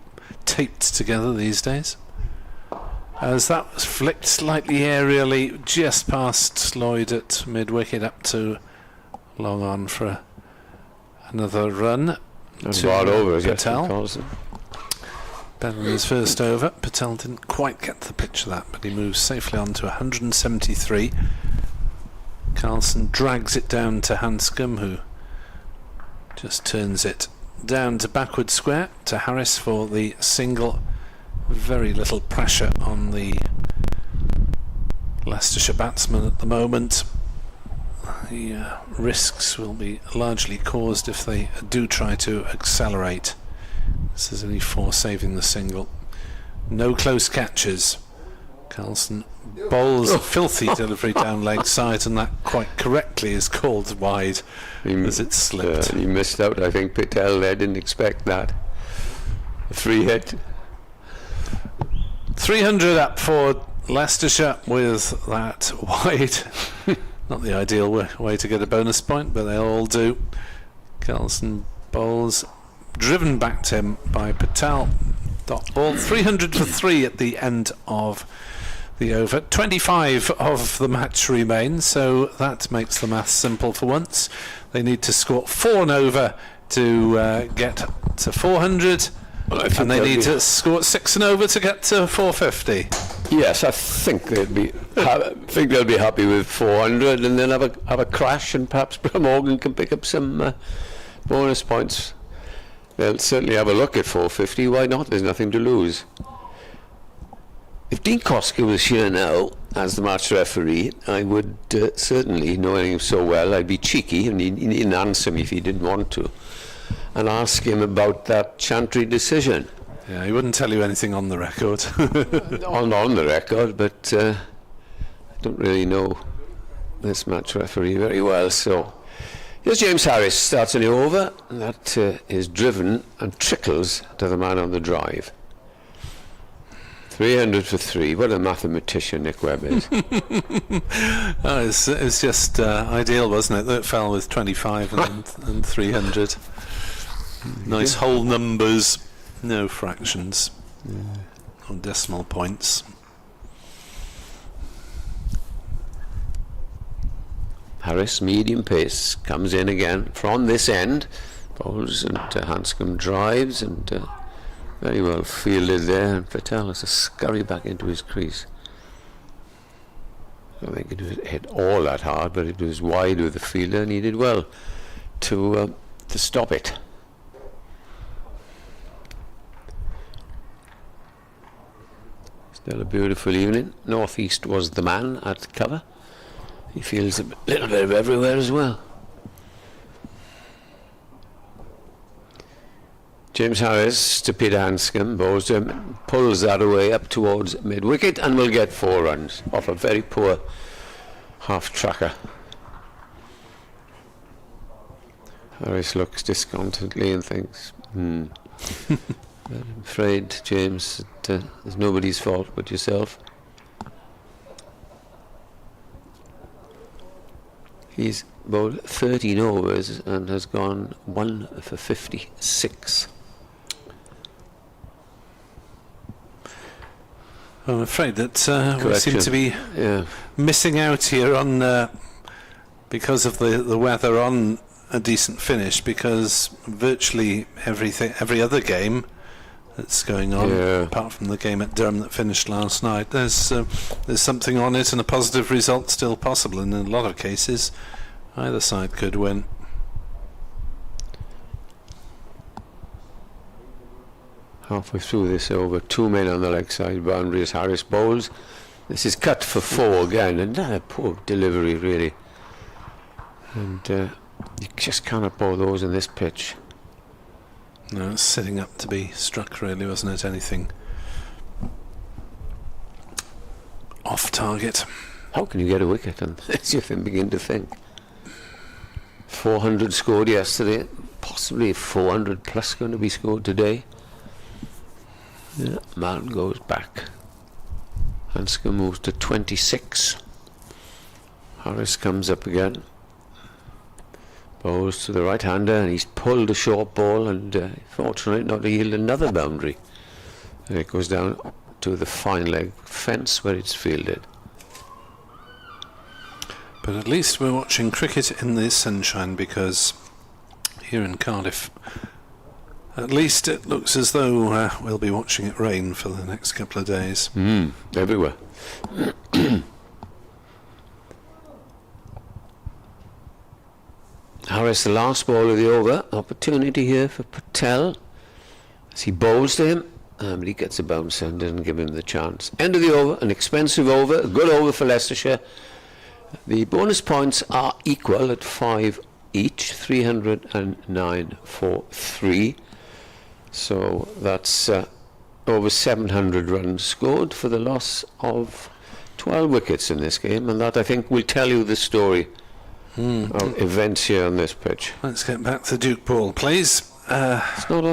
taped together these days. As that was flicked slightly aerially just past Lloyd at mid-wicket, up to long on for another run. That's bad over, Patel. Better than his first over. Patel didn't quite get the pitch of that, but he moves safely on to 173. Carlson drags it down to Handscomb, who just turns it down to backward square to Harris for the single. Very little pressure on the Leicestershire batsman at the moment. The risks will be largely caused if they do try to accelerate. This is only 4 saving the single. No close catches. Carlson bowls a filthy delivery down leg side, and that quite correctly is called wide as it slipped. He missed out, I think. Patel there didn't expect that. A free hit. 300 up for Leicestershire with that wide. Not the ideal way to get a bonus point, but they'll all do. Carlson bowls, driven back to him by Patel. Dot ball, 300 for 3 at the end of the over. 25 of the match remain, so that makes the maths simple for once. They need to score 4 and over to get to 400, and they need to score 6 and over to get to 450. Yes, I think they'll be happy with 400, and then have a crash, and perhaps Glamorgan can pick up some bonus points. They'll certainly have a look at 450. Why not? There's nothing to lose. If Dean Koska was here now as the match referee, I would certainly, knowing him so well, I'd be cheeky, and he didn't answer me if he didn't want to, and ask him about that Chantry decision. Yeah, he wouldn't tell you anything on the record. on the record, but I don't really know this match referee very well, so here's James Harris starting the over, and that is driven and trickles to the man on the drive. 300 for 3. What a mathematician Nick Webb is. It's just ideal, wasn't it? That it fell with 25 and 300. Nice whole numbers, no fractions or decimal points. Harris, medium pace, comes in again from this end, bowls, and Handscomb drives, and very well fielded there, and Patel has to scurry back into his crease. I don't think it was hit all that hard, but it was wide with the fielder, and he did well to stop it. Still a beautiful evening. Northeast was the man at cover. He feels a little bit of everywhere as well. James Harris to Peter Handscomb, bowls to him, pulls that away up towards mid-wicket, and will get 4 runs off a very poor half-tracker. Harris looks discontently and thinks, I'm afraid, James, that it's nobody's fault but yourself. He's bowled 13 overs and has gone 1 for 56. I'm afraid that we seem to be missing out here on because of the weather on a decent finish, because virtually every other game that's going on, apart from the game at Durham that finished last night, there's something on it, and a positive result still possible, and in a lot of cases either side could win. Halfway through this over, 2 men on the leg side boundary as Harris bowls. This is cut for 4 again, and a poor delivery really, and you just cannot bowl those in this pitch. No, it's setting up to be struck really, wasn't it? Anything off target. How can you get a wicket? And you can begin to think. 400 scored yesterday, possibly 400 plus going to be scored today. Yeah, Mountain goes back. Handscomb moves to 26. Harris comes up again. Bowls to the right-hander, and he's pulled a short ball, and fortunately not to yield another boundary. And it goes down to the fine leg fence where it's fielded. But at least we're watching cricket in the sunshine, because here in Cardiff, at least it looks as though we'll be watching it rain for the next couple of days. Everywhere. Harris, the last ball of the over. Opportunity here for Patel as he bowls to him, but he gets a bounce and doesn't give him the chance. End of the over, an expensive over, a good over for Leicestershire. The bonus points are equal at 5 each, 309 for 3. So that's over 700 runs scored for the loss of 12 wickets in this game, and that, I think, will tell you the story of events here on this pitch. Let's get back to Duke ball, please. It's not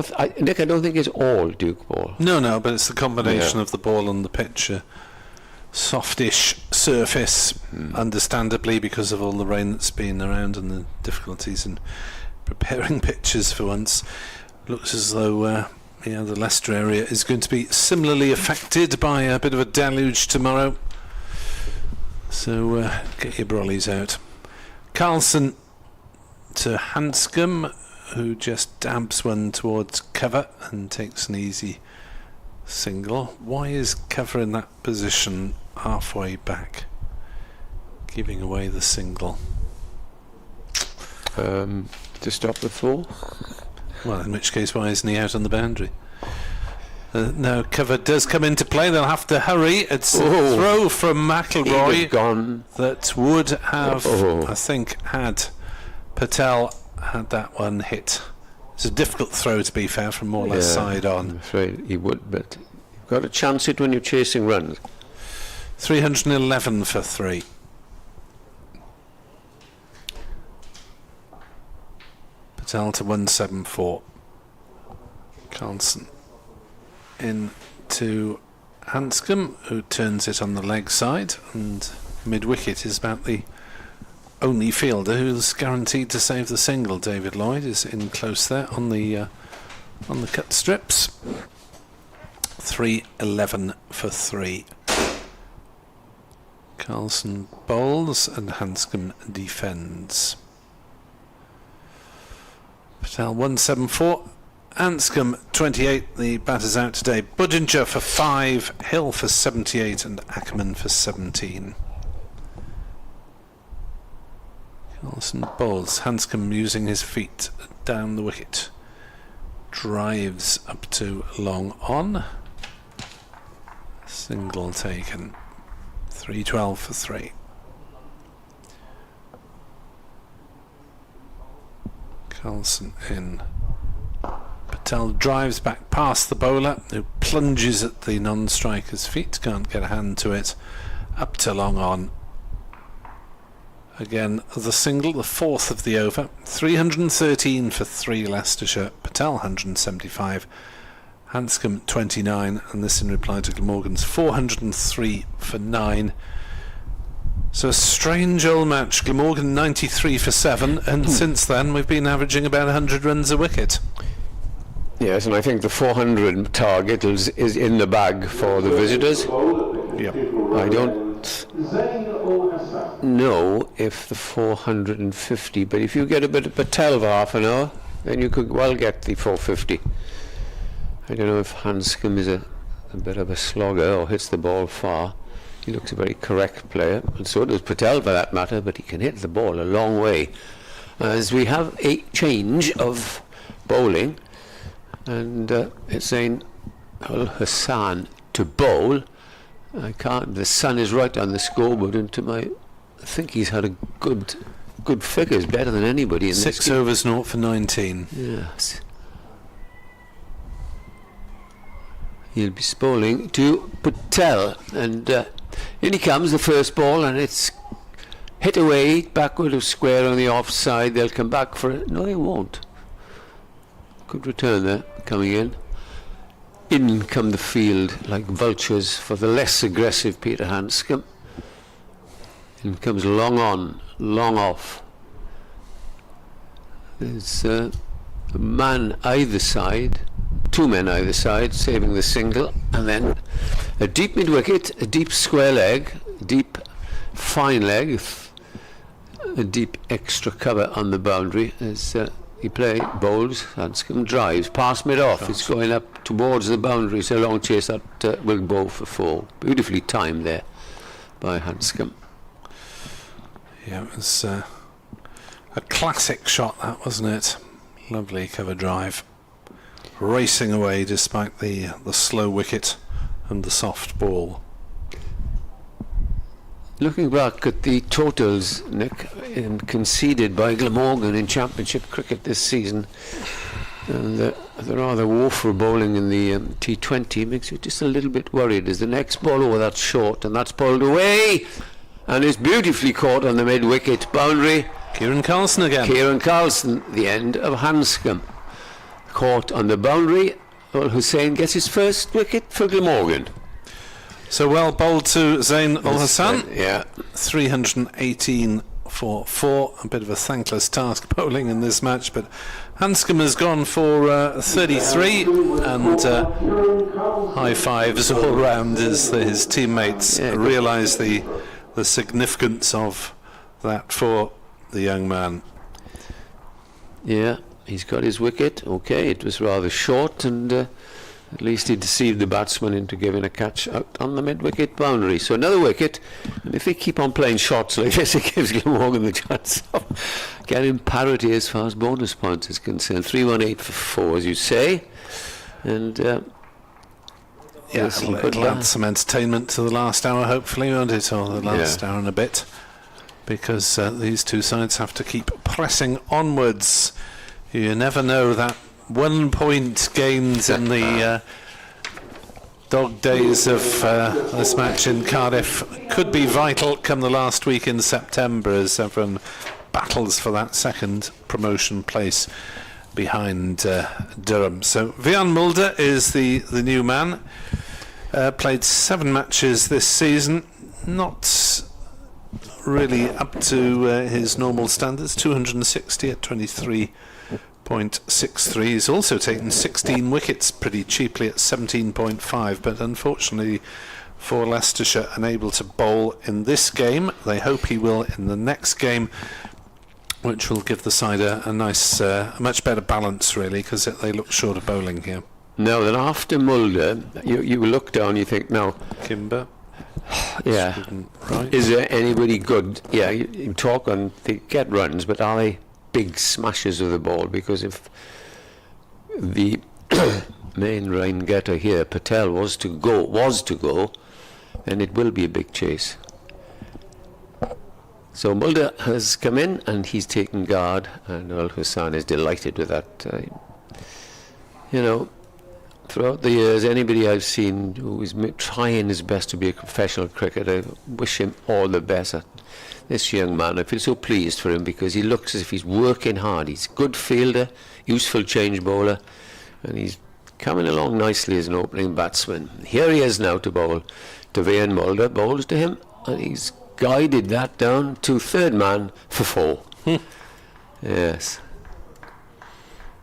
Nick, I don't think it's all Duke ball. No, but it's the combination of the ball and the pitch. Softish surface, understandably, because of all the rain that's been around and the difficulties in preparing pitches for once. Looks as though the Leicester area is going to be similarly affected by a bit of a deluge tomorrow. So get your brollies out. Carlson to Handscomb, who just dabs one towards cover and takes an easy single. Why is cover in that position halfway back, giving away the single? To stop the fall? Well, in which case, why isn't he out on the boundary? No, cover does come into play. They'll have to hurry. It's a throw from McIlroy that would have, I think, had Patel had that one hit. It's a difficult throw, to be fair, from more or less side on. I'm afraid he would, but you've got to chance it when you're chasing runs. 311 for 3. Patel to 174. Carlson in to Handscomb, who turns it on the leg side, and mid-wicket is about the only fielder who's guaranteed to save the single. David Lloyd is in close there on the cut strips. 311 for 3. Carlson bowls and Handscomb defends. Patel 174. Handscomb 28. The batters out today. Budinger for 5, Hill for 78, and Ackerman for 17. Carlson bowls. Handscomb using his feet down the wicket. Drives up to long on. Single taken. 312 for 3. Carlson in. Patel drives back past the bowler, who plunges at the non-striker's feet, can't get a hand to it. Up to long on. Again, the single, the fourth of the over. 313 for 3 Leicestershire. Patel 175. Handscomb 29, and this in reply to Glamorgan's 403 for 9. So a strange old match. Glamorgan 93 for 7, and since then we've been averaging about 100 runs a wicket. Yes, and I think the 400 target is in the bag for the visitors. Yep. I don't know if the 450, but if you get a bit of Patel for half an hour, then you could well get the 450. I don't know if Handscomb is a bit of a slogger or hits the ball far. He looks a very correct player, and so does Patel for that matter, but he can hit the ball a long way. As we have a change of bowling, and it's saying Al Hassan to bowl. I can't. The sun is right on the scoreboard, and I think he's had a good figures, better than anybody in 6 this overs, 0 for 19. Yes. He'll be bowling to Patel, and in he comes, the first ball, and it's hit away backward of square on the offside. They'll come back for it. No, they won't. Good return there, coming in. In come the field like vultures for the less aggressive Peter Handscomb. In comes long on, long off. There's a man either side, 2 men either side, saving the single, and then a deep mid-wicket, a deep square leg, deep fine leg, a deep extra cover on the boundary as he bowls. Handscomb drives past mid-off. It's going up towards the boundary. It's a long chase that will bowl for 4. Beautifully timed there by Handscomb. Yeah, it was a classic shot, that, wasn't it? Lovely cover drive. Racing away despite the slow wicket and the soft ball. Looking back at the totals, Nick, conceded by Glamorgan in Championship cricket this season, And the rather woeful bowling in the T20 makes you just a little bit worried. As the next ball over, that's short, and that's bowled away, and it's beautifully caught on the mid-wicket boundary. Kieran Carlson again. Kieran Carlson, the end of Handscomb. Caught on the boundary. Ul Hussain gets his first wicket for Glamorgan. So well bowled to Zain Ul Hassan. Yeah. 318 for 4. A bit of a thankless task bowling in this match, but Handscomb has gone for 33, and high fives all round as his teammates realise the significance of that for the young man. Yeah, he's got his wicket. Okay, it was rather short, and at least he deceived the batsman into giving a catch out on the mid-wicket boundary. So another wicket, and if they keep on playing shots like this, it gives Glamorgan the chance of getting parity as far as bonus points is concerned. 318 for 4, as you say, and it'll add some entertainment to the last hour, hopefully, won't it, or the last hour and a bit, because these two sides have to keep pressing onwards. You never know, that 1 point gained in the dog days of this match in Cardiff could be vital come the last week in September, as everyone battles for that second promotion place behind Durham. So Wian Mulder is the new man. Played 7 matches this season, not really up to his normal standards. 260 at 23.63. He's also taken 16 wickets pretty cheaply at 17.5, but unfortunately for Leicestershire, unable to bowl in this game. They hope he will in the next game, which will give the side a nice, much better balance, really, because they look short of bowling here. Now then, after Mulder, you look down, you think, now Kimber. Yeah. Right. Is there anybody good? Yeah, you talk on, they get runs, but are they big smashes of the ball? Because if the main rain getter here, Patel, was to go, then it will be a big chase. So Mulder has come in and he's taken guard, and Ul Hussain is delighted with that. You know, throughout the years, anybody I've seen who is trying his best to be a professional cricketer, I wish him all the best. This young man, I feel so pleased for him, because he looks as if he's working hard. He's a good fielder, useful change bowler, and he's coming along nicely as an opening batsman. Here he is now to bowl to Wian Mulder, bowls to him, and he's guided that down to third man for 4. Yes.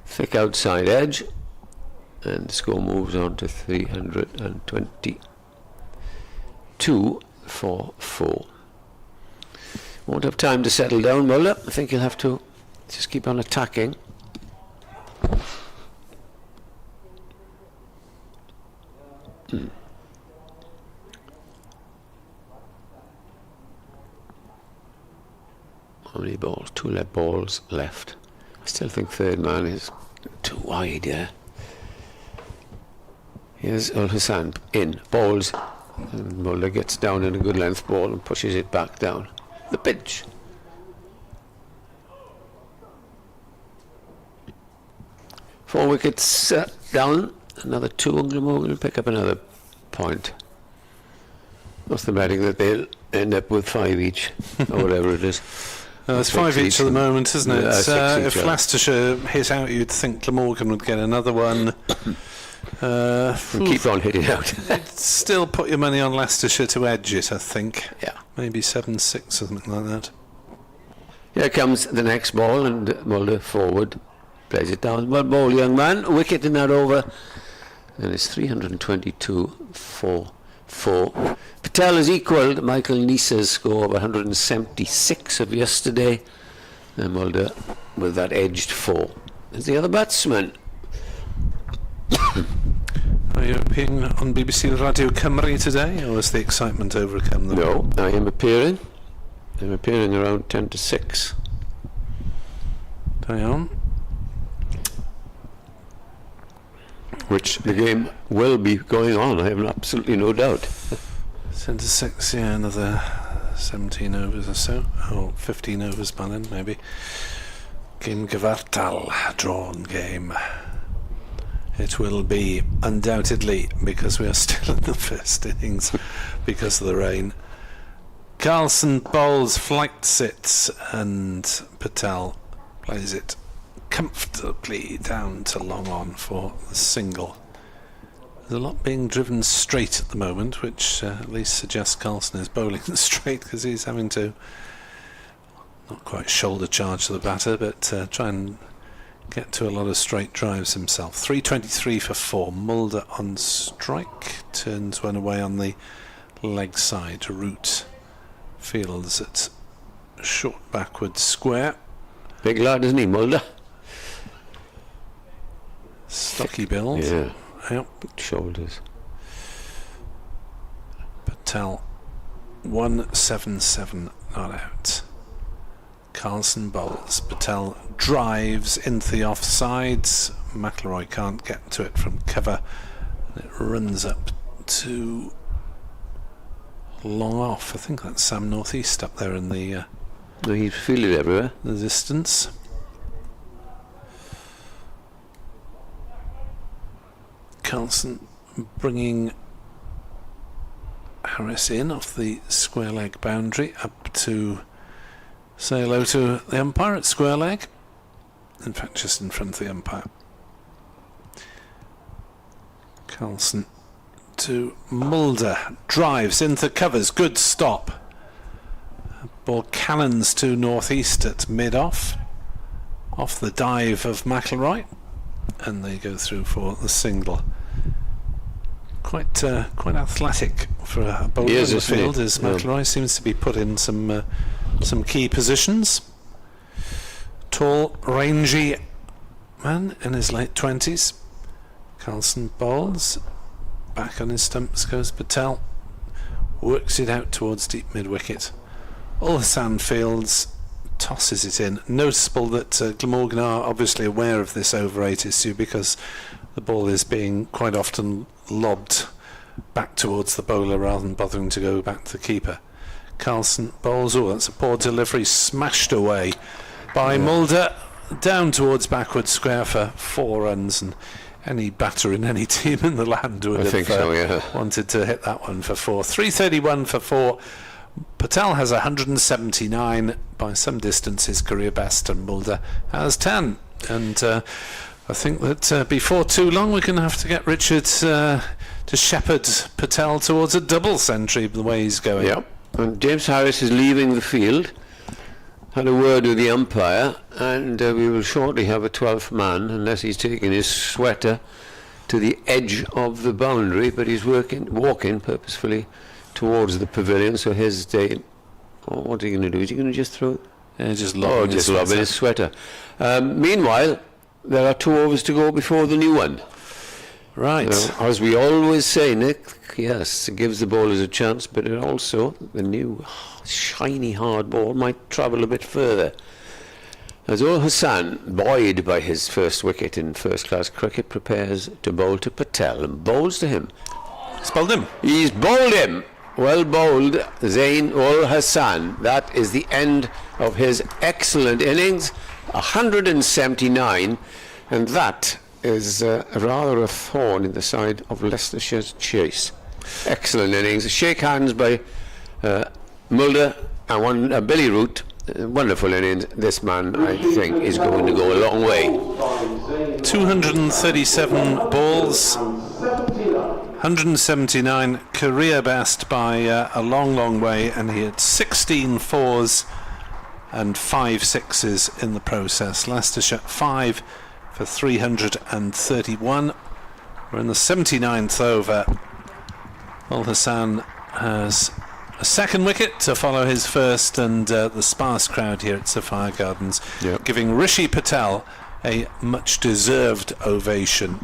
Thick outside edge, and the score moves on to 322 for 4. Won't have time to settle down, Mulder. I think he'll have to just keep on attacking. How many balls? 2 left balls left. I still think third man is too wide, yeah. Here's Ul Hussain in, bowls, and Mulder gets down in a good length ball and pushes it back down the pitch. Four wickets down, another 2, and Glamorgan will pick up another point. What's the betting that they'll end up with 5 each, or whatever it is. It's 5 each at the moment, isn't it? Yeah, if Leicestershire hit out, you'd think Glamorgan would get another one. Keep on hitting out. Still put your money on Leicestershire to edge it, I think. Yeah. Maybe 7-6 or something like that. Here comes the next ball, and Mulder forward, plays it down. Well ball, young man. Wicket in that over. And it's 322 for 4. Patel has equalled Michael Neser's score of 176 of yesterday. And Mulder with that edged 4. There's the other batsman. Are you appearing on BBC Radio Cymru today, or has the excitement overcome them? No, I am appearing. I'm appearing around 10 to 6. Carry on. Which the game will be going on, I have absolutely no doubt. 10 to 6, yeah, another 17 overs or so. Oh, 15 overs by then, maybe. Game Gyfartal, drawn game. It will be undoubtedly, because we are still in the first innings because of the rain. Carlson bowls, flight sits, and Patel plays it comfortably down to long on for the single. There's a lot being driven straight at the moment, which at least suggests Carlson is bowling straight, because he's having to not quite shoulder charge the batter, but try and get to a lot of straight drives himself. 323 for 4. Mulder on strike, turns one away on the leg side. Root fields at short backward square. Big lad, isn't he, Mulder? Stocky build. Yeah. Yep. Big shoulders. Patel 177 not out. Carlson bowls. Patel drives into the offsides. McIlroy can't get to it from cover. It runs up to long off. I think that's Sam Northeast up there in the No, he's fielded everywhere. the distance. Carlson bringing Harris in off the square leg boundary up to say hello to the umpire at square leg. In fact, just in front of the umpire. Carlson to Mulder, drives into covers, good stop. Ball cannons to northeast at mid-off, off the dive of McIlroy, and they go through for the single. Quite athletic for a bowler in the field, as McIlroy seems to be put in some key positions. Tall, rangy man in his late 20s. Carlson bowls. Back on his stumps goes Patel. Works it out towards deep mid-wicket. All the sand fields, tosses it in. Noticeable that Glamorgan are obviously aware of this over 8 issue, because the ball is being quite often lobbed back towards the bowler rather than bothering to go back to the keeper. Carlson bowls. Oh, that's a poor delivery, smashed away by Mulder, down towards backward square for 4 runs, and any batter in any team in the land would have wanted to hit that one for 4. 331 for 4. Patel has 179, by some distance his career best, and Mulder has 10. And I think that before too long we're going to have to get Richard to shepherd Patel towards a double century the way he's going. Yep. And James Harris is leaving the field. Had a word with the umpire, and we will shortly have a 12th man, unless he's taking his sweater to the edge of the boundary, but he's walking purposefully towards the pavilion. So here's day. Oh, what are you going to do? Is he going to just throw it? Yeah, just lobbing his sweater. Meanwhile, there are 2 overs to go before the new one. Right. As we always say, Nick, yes, it gives the bowlers a chance, but it also, the new shiny hard ball might travel a bit further. As Hassan, buoyed by his first wicket in first-class cricket, prepares to bowl to Patel and bowls to him. He's bowled him. He's bowled him. Well bowled, Zain ul Hassan. That is the end of his excellent innings, 179, and that is rather a thorn in the side of Leicestershire's chase. Excellent innings. Shake hands by Mulder and Billy Root. Wonderful innings. This man, I think, is going to go a long way. 237 balls, 179, career best by a long way, and he had 16 fours and 5 sixes in the process. Leicestershire 5 for 331. We're in the 79th over. Ul Hassan has a second wicket to follow his first, and the sparse crowd here at Sophia Gardens giving Rishi Patel a much deserved ovation.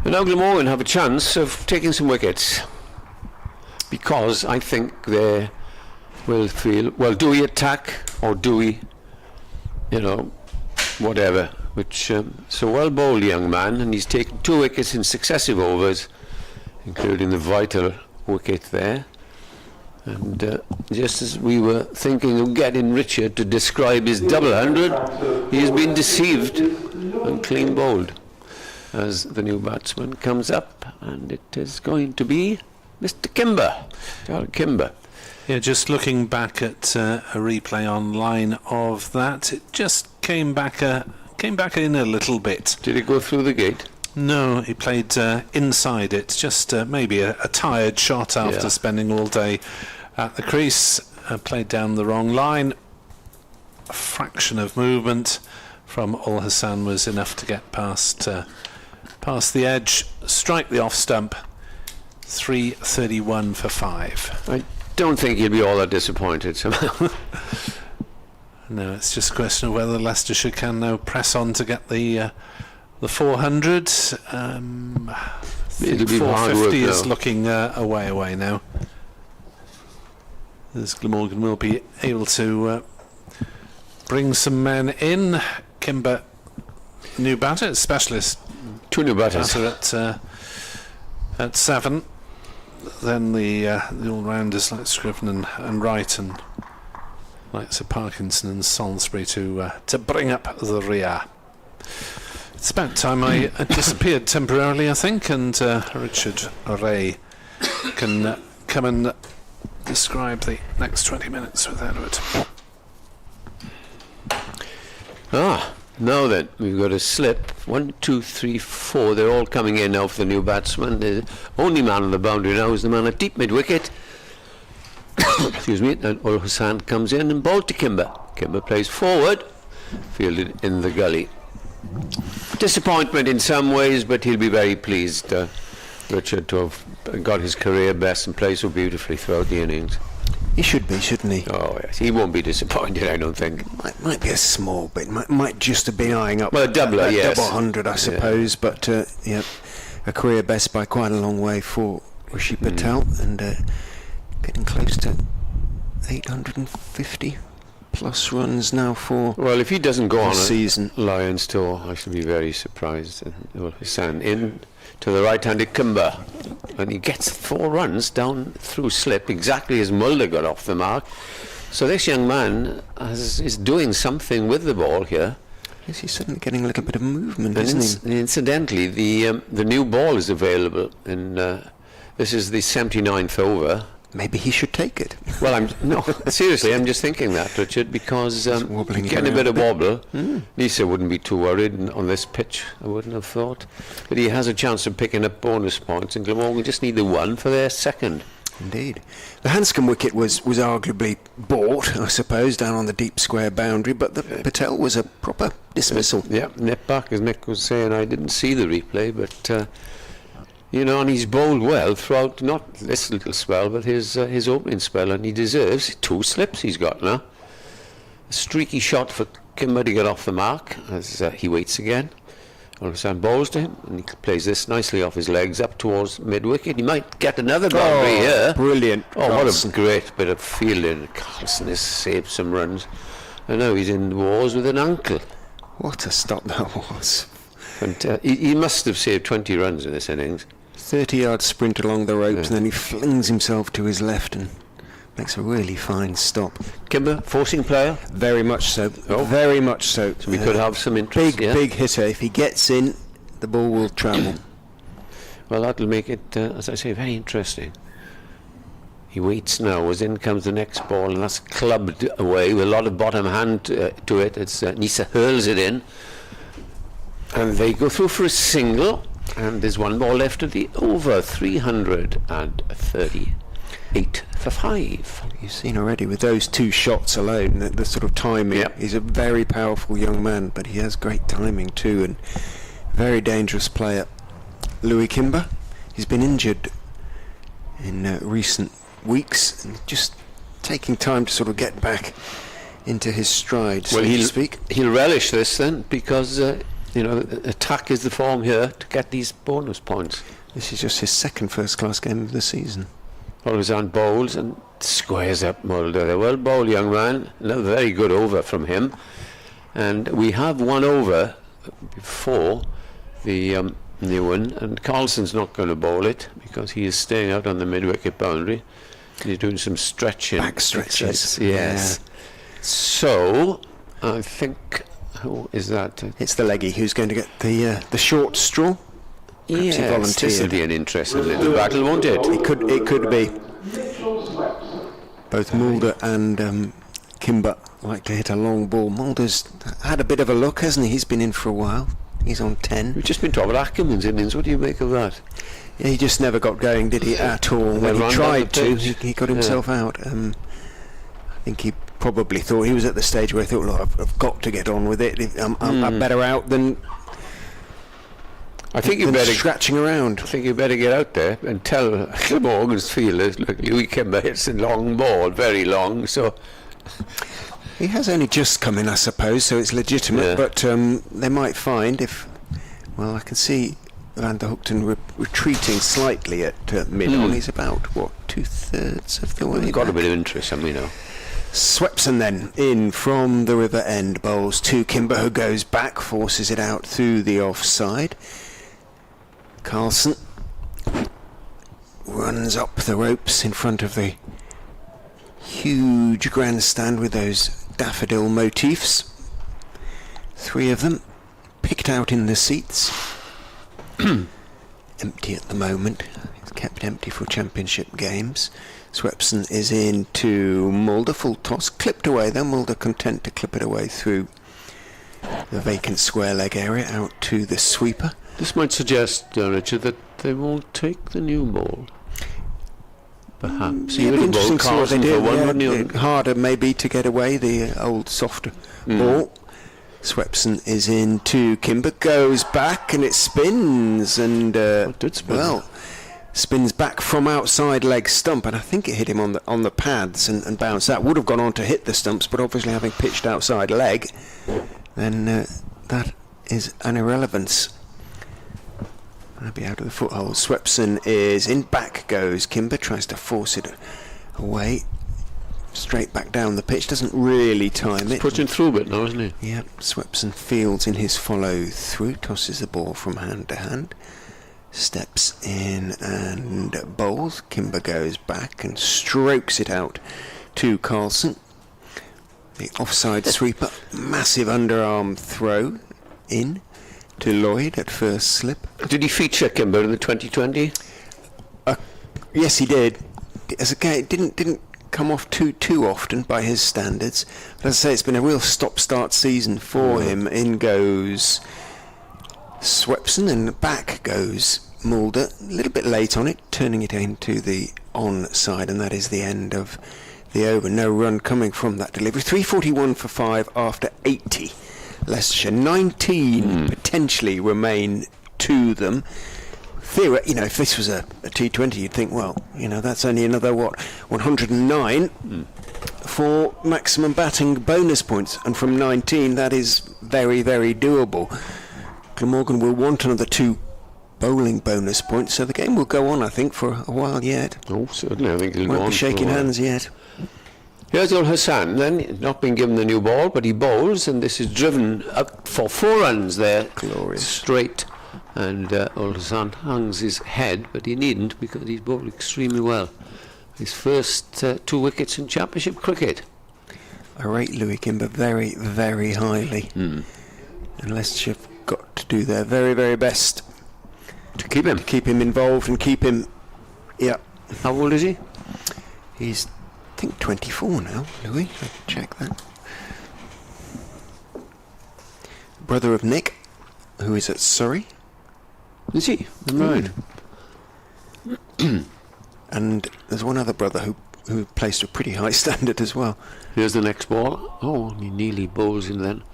And now Glamorgan have a chance of taking some wickets, because I think they will feel, well, do we attack or do we, whatever. Which so well bowled young man, and he's taken 2 wickets in successive overs, including the vital wicket there. And just as we were thinking of getting Richard to describe his double 100, he has been deceived and clean bowled. as the new batsman comes up, and it is going to be Mr. Kimber. Charles Kimber. Yeah, just looking back at a replay online of that, it just came back in a little bit. Did it go through the gate? No, he played inside it. Just maybe a tired shot after spending all day at the crease. Played down the wrong line. A fraction of movement from Ul Hassan was enough to get past the edge, strike the off stump. 3:31 for 5. I don't think he'll be all that disappointed somehow. No, it's just a question of whether Leicestershire can now press on to get the 400. It'll be hard work 450 is now. looking away now. As Glamorgan will be able to bring some men in. Kimber, new batter, specialist. 2 new batters. Batter at 7. Then the all-rounders like Scriven and Wright, and like Sir Parkinson and Salisbury to bring up the rear. It's about time I disappeared temporarily, I think, and Richard Ray can come and describe the next 20 minutes with Edward. Now then, we've got a slip. 1, 2, 3, 4. They're all coming in now for the new batsman. The only man on the boundary now is the man at deep mid-wicket. Excuse me. And Ul Hassan comes in and bowled to Kimber. Kimber plays forward, fielded in the gully. Disappointment in some ways, but he'll be very pleased, Richard, to have got his career best and play so beautifully throughout the innings. He should be, shouldn't he? Oh yes, he won't be disappointed, I don't think. Might be a small bit. Might just have been eyeing up. Well, a doubler, yes. Double 100, I suppose. But yeah, a career best by quite a long way for Rishi Patel, and getting close to 850 plus runs now for. Well, if he doesn't go on season Lions tour, I should be very surprised. Ul Hassan in to the right-handed Kimber, and he gets 4 runs down through slip, exactly as Mulder got off the mark. So this young man is doing something with the ball here. Yes, he's suddenly getting a little bit of movement, And isn't he? incidentally, the new ball is available, and this is the 79th over. Maybe he should take it. Well, seriously, I'm just thinking that, Richard, because wobbling getting a around bit of a bit. wobble. Lisa wouldn't be too worried on this pitch, I wouldn't have thought. But he has a chance of picking up bonus points, and Glamorgan just need the 1 for their second. Indeed. The Handscomb wicket was arguably bought, I suppose, down on the deep square boundary, but the Patel was a proper dismissal. Yeah, nip back, as Nick was saying. I didn't see the replay, but and he's bowled well throughout, not this little spell, but his opening spell, and he deserves 2 slips he's got now. A streaky shot for Kimber to get off the mark as he waits again. Ul Hassan bowls to him, and he plays this nicely off his legs up towards mid-wicket. He might get another boundary here. Brilliant. Oh, Carlson. what a great bit of fielding. Carlson has saved some runs. And now he's in wars with an ankle. What a stop that was. And he must have saved 20 runs in this innings. 30-yard sprint along the ropes, and then he flings himself to his left and makes a really fine stop. Kimber, forcing player? Very much so. Oh. Very much so. So we could have some interest. Big hitter. If he gets in, the ball will travel. Well, that'll make it, as I say, very interesting. He waits now, as in comes the next ball, and that's clubbed away with a lot of bottom hand to it. It's Neser hurls it in, and they go through for a single. And there's 1 ball left at the over. 338 for 5. You've seen already with those 2 shots alone, the sort of timing. Yep. He's a very powerful young man, but he has great timing too, and very dangerous player. Louis Kimber, he's been injured in recent weeks, and just taking time to sort of get back into his stride, so to speak. He'll relish this then, because attack is the form here to get these bonus points. This is just his second first-class game of the season. Ul Hassan bowls and squares up Mulder. A well bowled young man. A very good over from him. And we have 1 over before the new one. And Carlson's not going to bowl it because he is staying out on the mid-wicket boundary. He's doing some stretching. Back stretches. Yes. Yeah. So, I think Who is that? It's the leggy who's going to get the short straw. Perhaps he Yes, this will volunteered. be an interesting little battle, won't it? It could be. Mitchell Swepson. Both Mulder and Kimber like to hit a long ball. Mulder's had a bit of a look, hasn't he? He's been in for a while. He's on 10. We've just been talking about Ackerman's innings. What do you make of that? Yeah, he just never got going, did he, at all? When ran he down tried the to, pitch. he got himself out. I think he probably thought he was at the stage where he thought, look, I've got to get on with it. I'm better out than I think you better scratching around. I think you better get out there and tell Glamorgan's fielders, look, Louis Kimber hits a long ball, very long, so He has only just come in, I suppose, so it's legitimate. Yeah. But they might find if, well, I can see Van der Hoogten retreating slightly at mid-on. He's about, what, 2/3 of the way we've got a back? bit of interest, haven't we now? Swepson then in from the river end, bowls to Kimber, who goes back, forces it out through the offside. Carlson runs up the ropes in front of the huge grandstand with those daffodil motifs. 3 of them picked out in the seats. Empty at the moment. It's kept empty for championship games. Swepson is in to Mulder, full toss, clipped away though. Mulder content to clip it away through the vacant square leg area out to the sweeper. This might suggest, Richard, that they won't take the new ball. Perhaps. Yeah, You would it'd be have interesting bowled to see what they Carlson do. for one, Yeah, wouldn't you? harder maybe to get away the old softer ball. Swepson is in to Kimber, goes back and it spins and did spin? well, spins back from outside leg stump, and I think it hit him on the pads and bounced. That would have gone on to hit the stumps, but obviously having pitched outside leg, then that is an irrelevance. That'll be out of the foothold. Swepson is in, back goes Kimber, tries to force it away, straight back down the pitch, doesn't really time it. Pushing through a bit now, isn't he? Yep, Swepson fields in his follow through, tosses the ball from hand to hand, steps in and bowls. Kimber goes back and strokes it out to Carlson. The offside sweeper, massive underarm throw in to Lloyd at first slip. Did he feature Kimber in the 2020? Yes, he did. As a guy, it didn't come off too often by his standards. But as I say, it's been a real stop-start season for him. In goes Swepson and back goes Mulder. A little bit late on it, turning it into the onside, and that is the end of the over. No run coming from that delivery. 3:41 for 5 after 80. Leicestershire 19 potentially remain to them. If this was a T20, you'd think, well, that's only another 109 for maximum batting bonus points, and from 19 that is very, very doable. Glamorgan will want another 2 bowling bonus points, so the game will go on, I think, for a while yet. Oh, certainly. I think he'll go Won't on be for a shaking while. hands yet. Here's Ul Hassan then, not been given the new ball, but he bowls, and this is driven up for 4 runs there. Glorious. Straight. And Ul Hassan hangs his head, but he needn't because he's bowled extremely well. His first 2 wickets in championship cricket. I rate Louis Kimber very, very highly. And Leicestershire have got to do their very, very best To keep him. to keep him involved and keep him... Yeah, How old is he? he's, I think, 24 now, Louis. I can check that. Brother of Nick, who is at Surrey. Is he? Right. And there's one other brother who placed a pretty high standard as well. Here's the next ball. Oh, he nearly bowls in then.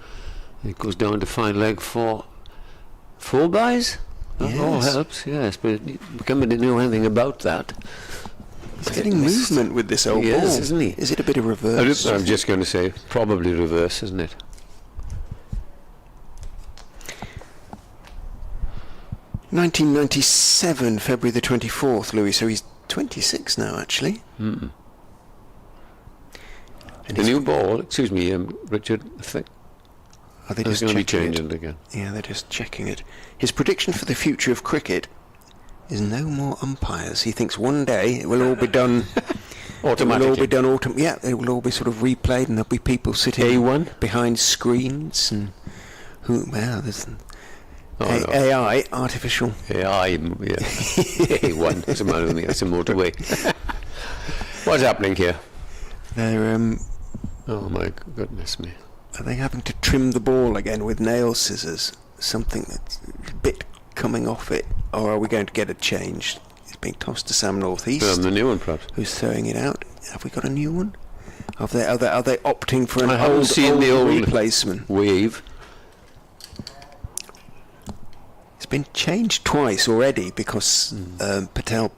It goes down to fine leg for 4 byes. That all Yes. helps, yes. But Kimber didn't know anything about that. He's getting movement with this old He ball. is, isn't he? Is it a bit of reverse? I'm just going to say, probably reverse, isn't it? ...1997, February the 24th, Louis, so he's 26 now, actually. And The new ball, excuse me, Richard, I think are they it's just going to be checking changing it? it again. Yeah, they're just checking it. His prediction for the future of cricket is no more umpires. He thinks one day it will all be done... It will all be done it will all be sort of replayed, and there'll be people sitting A1? behind screens and Well, there's No. AI, artificial. AI, yeah. A1, what's the matter with me? That's a motorway. What's happening here? They're Oh my goodness me. are they having to trim the ball again with nail scissors? Something that's a bit coming off it, or are we going to get it changed? It's being tossed to Sam North East. The new one, perhaps. Who's throwing it out? Have we got a new one? Are they opting for an I haven't old seen the old replacement? Wave. It's been changed twice already because Patel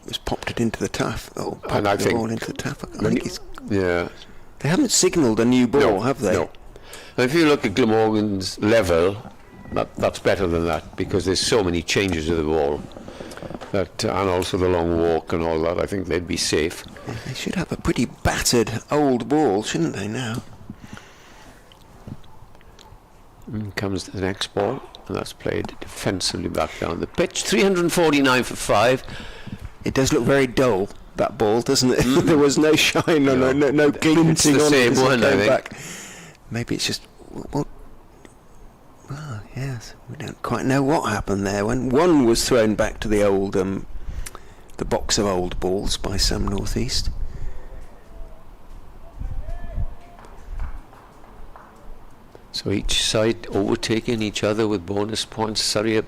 has popped it into the taff. Oh, And I popped the think ball into the taff. I when think you- it's, Yeah. they haven't signalled a new ball, have they? No. And if you look at Glamorgan's level, that's better than that because there's so many changes of the ball. That, and also the long walk and all that, I think they'd be safe. They should have a pretty battered old ball, shouldn't they now? In comes the next ball, and that's played defensively back down the pitch. 349 for 5. It does look very dull, that ball, doesn't it? There was no shine, no glinting It's the on same it as it one, I came think. back. Maybe it's just... Well, yes, we don't quite know what happened there. When one was thrown back to the old... the box of old balls by Sam North East. So each side overtaking each other with bonus points. Sorry,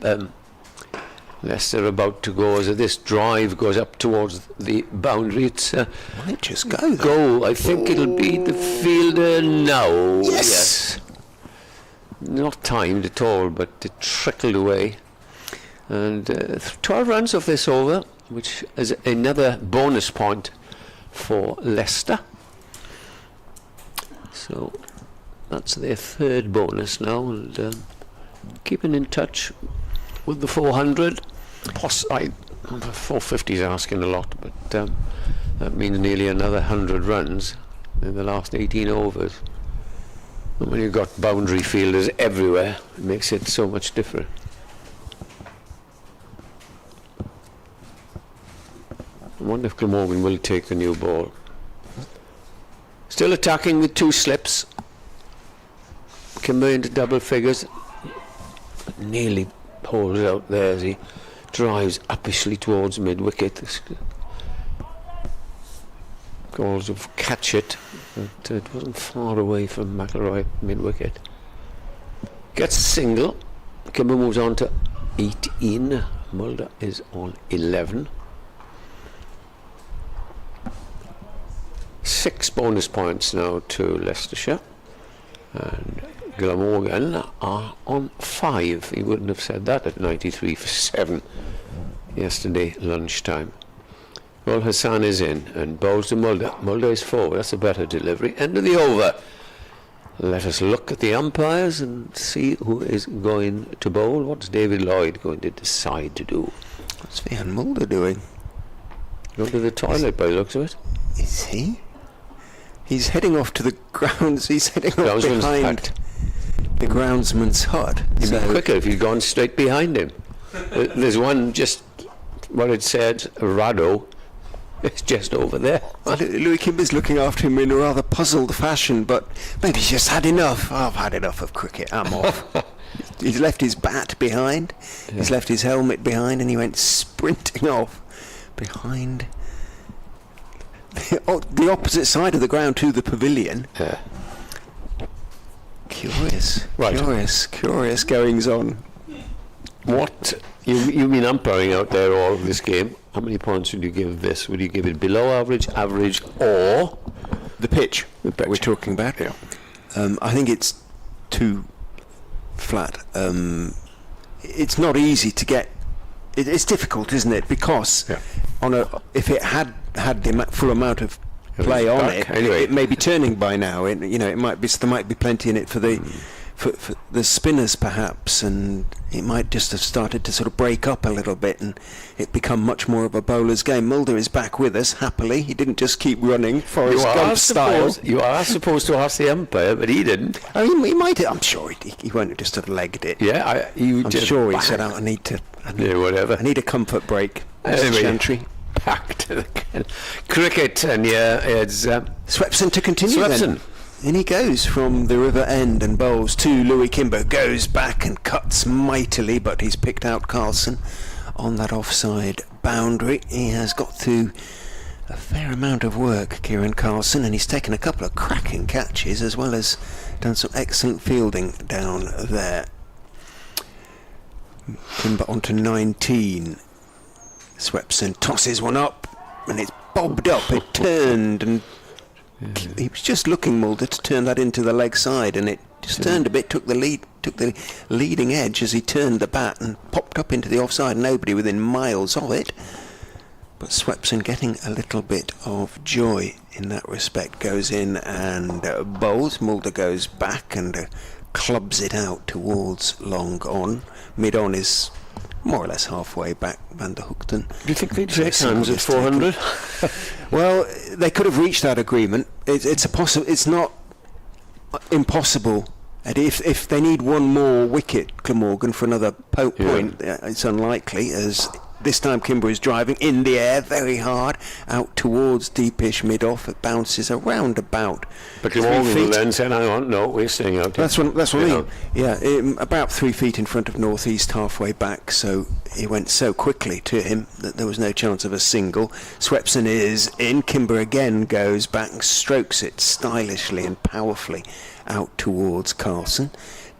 Leicester about to go as this drive goes up towards the boundary. It's Might just go there. go. I think it'll be the fielder now. Yes. Not timed at all, but it trickled away. And 12 runs of this over, which is another bonus point for Leicester. So that's their third bonus now, and keeping in touch with the 400. 450 is asking a lot, but that means nearly another 100 runs in the last 18 overs. And when you've got boundary fielders everywhere, it makes it so much different. I wonder if Glamorgan will take the new ball. Still attacking with 2 slips. Kimber into double figures. Nearly pulls out there as he drives uppishly towards mid-wicket. Calls of catch it, but it wasn't far away from McIlroy at mid-wicket. Gets a single. Kimber moves on to 18. Mulder is on 11. 6 bonus points now to Leicestershire, and Glamorgan are on 5. He wouldn't have said that at 93 for 7 yesterday lunchtime. Well, Hassan is in and bowls to Mulder. Mulder is forward. That's a better delivery. End of the over. Let us look at the umpires and see who is going to bowl. What's David Lloyd going to decide to do? What's Van Mulder doing? Go to the toilet by the looks of it. Is he? He's heading off to the grounds. He's heading off Groundsman's behind hut. the groundsman's hut. It'd be So- quicker if you'd gone straight behind him. There's one just, what it said, Rado, it's just over there. Well, Louis Kimber's looking after him in a rather puzzled fashion, but maybe he's just had enough. Oh, I've had enough of cricket. I'm off. He's left his bat behind. He's left his helmet behind, and he went sprinting off behind the opposite side of the ground to the pavilion. Yeah. Curious, Right. curious goings on. What, you've been umpiring out there all of this game. How many points would you give this? Would you give it below average, average, or The pitch, pitch. we're talking about. Yeah. I think it's too flat. It's not easy to get. It's difficult, isn't it? Because if it had the full amount of play on back, it, anyway. it may be turning by now. It might be. There might be plenty in it for the for the spinners perhaps, and it might just have started to sort of break up a little bit and it become much more of a bowler's game. Mulder is back with us happily. He didn't just keep running Forrest Gump style. You are supposed to ask the umpire, but he didn't. Oh, he might have, I'm sure he won't have just have legged it. Yeah, I'm sure he said, I need whatever. I need a comfort break. Anyway. Chantry. Back to the cricket, and it's Swepson to continue Swepson. then. In he goes from the river end and bowls to Louis Kimber. Goes back and cuts mightily, but he's picked out Carlson on that offside boundary. He has got through a fair amount of work, Kieran Carlson, and he's taken a couple of cracking catches as well as done some excellent fielding down there. Kimber on to 19. Swepson tosses one up and it's bobbed up. It turned and he was just looking, Mulder, to turn that into the leg side, and it just turned a bit, took the leading edge as he turned the bat and popped up into the offside. Nobody within miles of it. But Swepson getting a little bit of joy in that respect. Goes in and bowls. Mulder goes back and clubs it out towards long on. Mid on is more or less halfway back, Van der Hoekten. Do you think they'd shake hands at 400? Well, they could have reached that agreement. It's not impossible. And if they need one more wicket, Glamorgan, for another point, it's unlikely, as this time Kimber is driving in the air very hard out towards deepish mid-off. It bounces around about. But Glamorgan then said, hang on, no, we're staying out. That's what I mean. Yeah, about 3 feet in front of northeast, halfway back, so he went so quickly to him that there was no chance of a single. Swepson is in. Kimber again goes back and strokes it stylishly and powerfully out towards Carlson.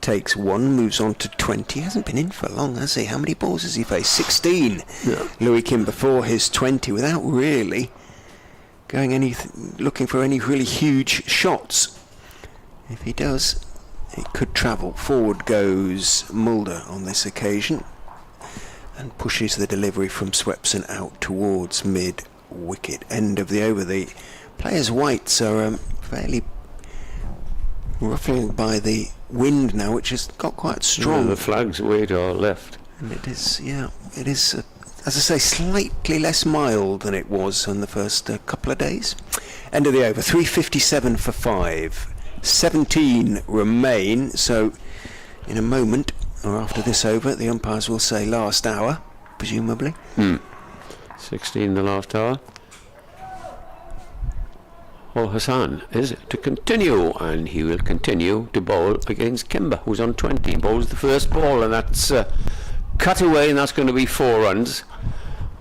Takes one, moves on to 20. Hasn't been in for long, has he? How many balls has he faced? 16. Yeah. Louis Kimber for his 20 without really going looking for any really huge shots. If he does, it could travel. Forward goes Mulder on this occasion and pushes the delivery from Swepson out towards mid wicket. End of the over. The players' whites are fairly ruffled by the wind now, which has got quite strong. Yeah, the flag's way to our left. And it is, as I say, slightly less mild than it was on the first couple of days. End of the over, 3:57 for 5. 17 remain, so in a moment, or after this over, the umpires will say last hour, presumably. 16 the last hour. Well, Hassan is to continue, and he will continue to bowl against Kimber, who's on 20. He bowls the first ball, and that's cut away, and that's going to be 4 runs.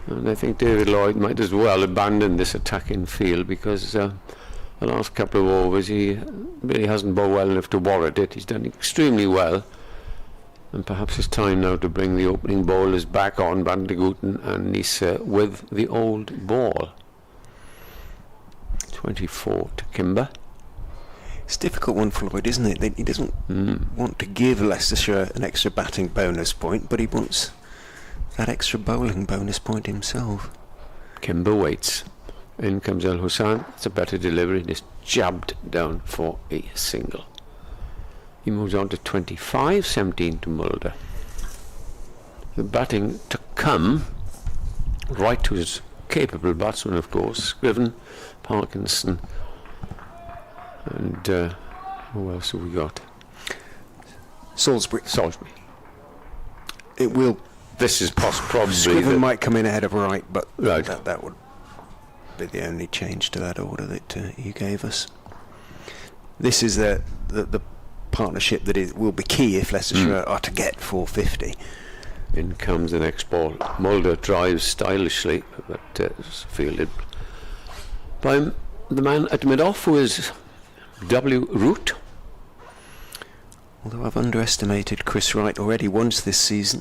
And I think David Lloyd might as well abandon this attacking field, because the last couple of overs he really hasn't bowled well enough to warrant it. He's done extremely well, and perhaps it's time now to bring the opening bowlers back on, Van der Hoekten and Neser, with the old ball. 24 to Kimber. It's a difficult one for Lloyd, isn't it? He doesn't want to give Leicestershire an extra batting bonus point, but he wants that extra bowling bonus point himself. Kimber waits. In comes El Hussain. It's a better delivery. Just jabbed down for a single. He moves on to 25, 17 to Mulder. The batting to come, right to his capable batsman, of course, Scriven, Parkinson, and who else have we got? Salisbury. It will. This is probably Scriven might come in ahead of Wright, but right. that would be the only change to that order that you gave us. This is the partnership that will be key if Leicestershire are to get 450. In comes the next ball. Mulder drives stylishly, but is fielded by the man at mid-off, who is W. Root. Although I've underestimated Chris Wright already once this season.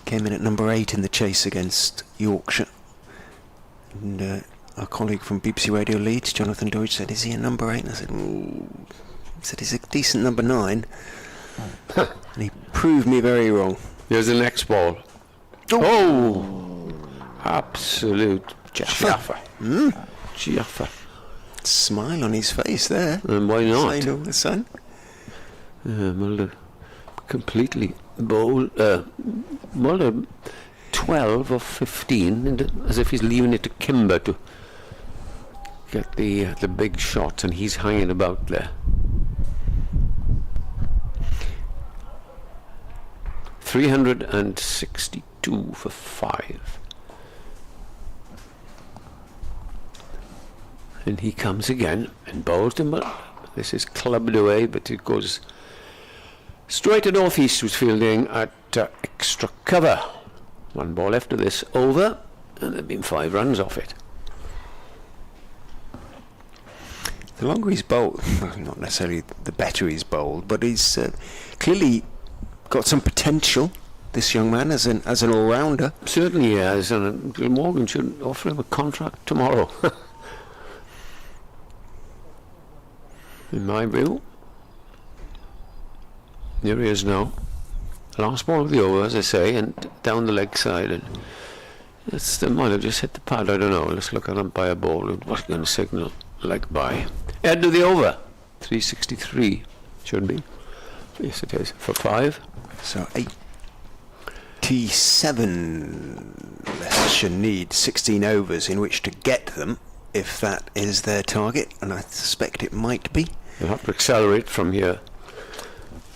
Came in at number 8 in the chase against Yorkshire. And our colleague from BBC Radio Leeds, Jonathan Deutsch, said, is he a number 8? And I said, ooh. He said, he's a decent number 9. And he proved me very wrong. Here's the next ball. Oh! Absolute Jaffa. Jaffa. Smile on his face there. And why not? Say no, son. Mulder completely bowled. Mulder 12 of 15, as if he's leaving it to Kimber to get the big shot, and he's hanging about there. 362 for 5. And he comes again and bowls him. This is clubbed away, but it goes straight to northeast, who's fielding at extra cover. 1 ball left of this over, and there have been 5 runs off it. The longer he's bowled, well, not necessarily the better he's bowled, but he's clearly got some potential, this young man, as an all-rounder. Certainly he has, and Glamorgan should offer him a contract tomorrow. In my view. Here he is now. Last ball of the over, as I say, and down the leg side. And might have just hit the pad, I don't know. Let's look at umpire ball. It was going to signal leg by. End of the over. 363 should be. Yes, it is. For 5. So 87 Leicestershire need 16 overs in which to get them, if that is their target, and I suspect it might be. They'll have to accelerate from here.